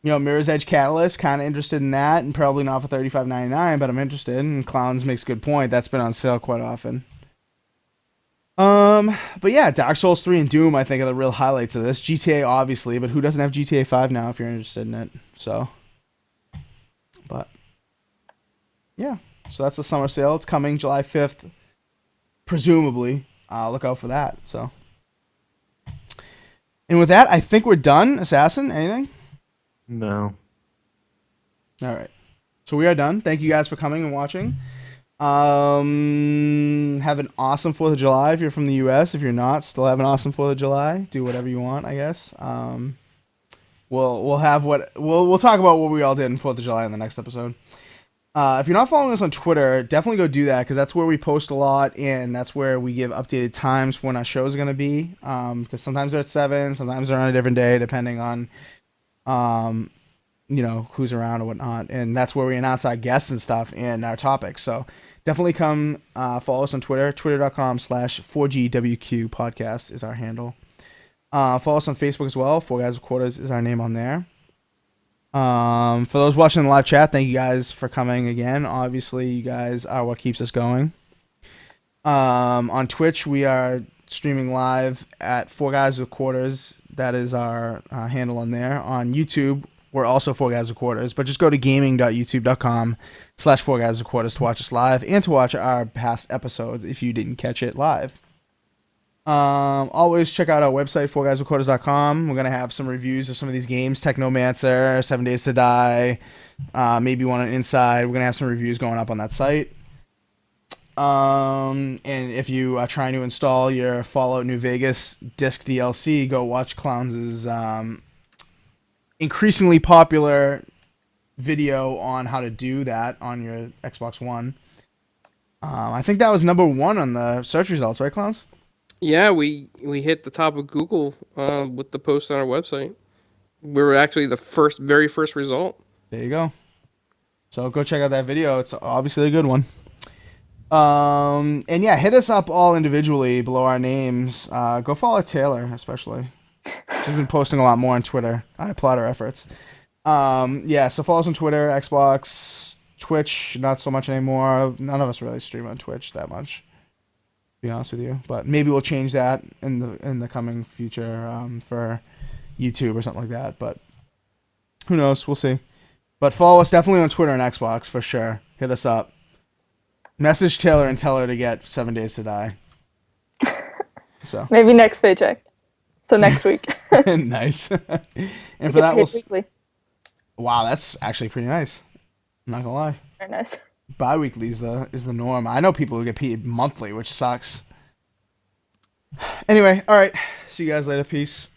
Mirror's Edge Catalyst, kind of interested in that, and probably not for $35.99, but I'm interested. And Clowns makes a good point. That's been on sale quite often. But yeah, Dark Souls 3 and Doom, I think, are the real highlights of this. GTA, obviously, but who doesn't have GTA 5 now if you're interested in it? So, but yeah. So that's the summer sale. It's coming July 5th, presumably. Look out for that. So, and with that, I think we're done. Assassin, anything? No. All right. So we are done. Thank you guys for coming and watching. Have an awesome 4th of July if you're from the U.S. If you're not, still have an awesome 4th of July. Do whatever you want, I guess. We'll talk about what we all did in 4th of July in the next episode. If you're not following us on Twitter, definitely go do that, because that's where we post a lot, and that's where we give updated times for when our show is going to be. Because sometimes they're at 7, sometimes they're on a different day, depending on, who's around or whatnot. And that's where we announce our guests and stuff and our topics. So definitely come follow us on Twitter. Twitter.com/4GwQPodcast is our handle. Follow us on Facebook as well. 4 Guys with Quarters is our name on there. For those watching the live chat, thank you guys for coming again. Obviously, you guys are what keeps us going. On Twitch, we are streaming live at 4 Guys with Quarters. That is our handle on there. On YouTube, we're also 4 Guys with Quarters, but just go to gaming.youtube.com/4 Guys with Quarters to watch us live and to watch our past episodes if you didn't catch it live. Always check out our website, 4guyswithquarters.com. We're going to have some reviews of some of these games. Technomancer, 7 Days to Die, maybe one on Inside. We're going to have some reviews going up on that site. And if you are trying to install your Fallout New Vegas disc DLC, go watch Clowns' increasingly popular video on how to do that on your Xbox One. I think that was number 1 on the search results, right, Clowns? Yeah, we hit the top of Google with the post on our website. We were actually the very first result. There you go. So go check out that video. It's obviously a good one. And yeah, hit us up all individually below our names. Go follow Taylor, especially. She's been posting a lot more on Twitter. I applaud her efforts. Yeah, so follow us on Twitter, Xbox, Twitch, not so much anymore. None of us really stream on Twitch that much. be honest with you. But maybe we'll change that in the coming future for YouTube or something like that. But who knows? We'll see. But follow us definitely on Twitter and Xbox for sure. Hit us up. Message Taylor and tell her to get 7 Days to Die. So maybe next paycheck. So next week. nice. And We for get that, paid weekly. wow, that's actually pretty nice. I'm not gonna lie. Very nice. Bi-weekly is the norm. I know people who get paid monthly, which sucks. Anyway, all right. See you guys later. Peace.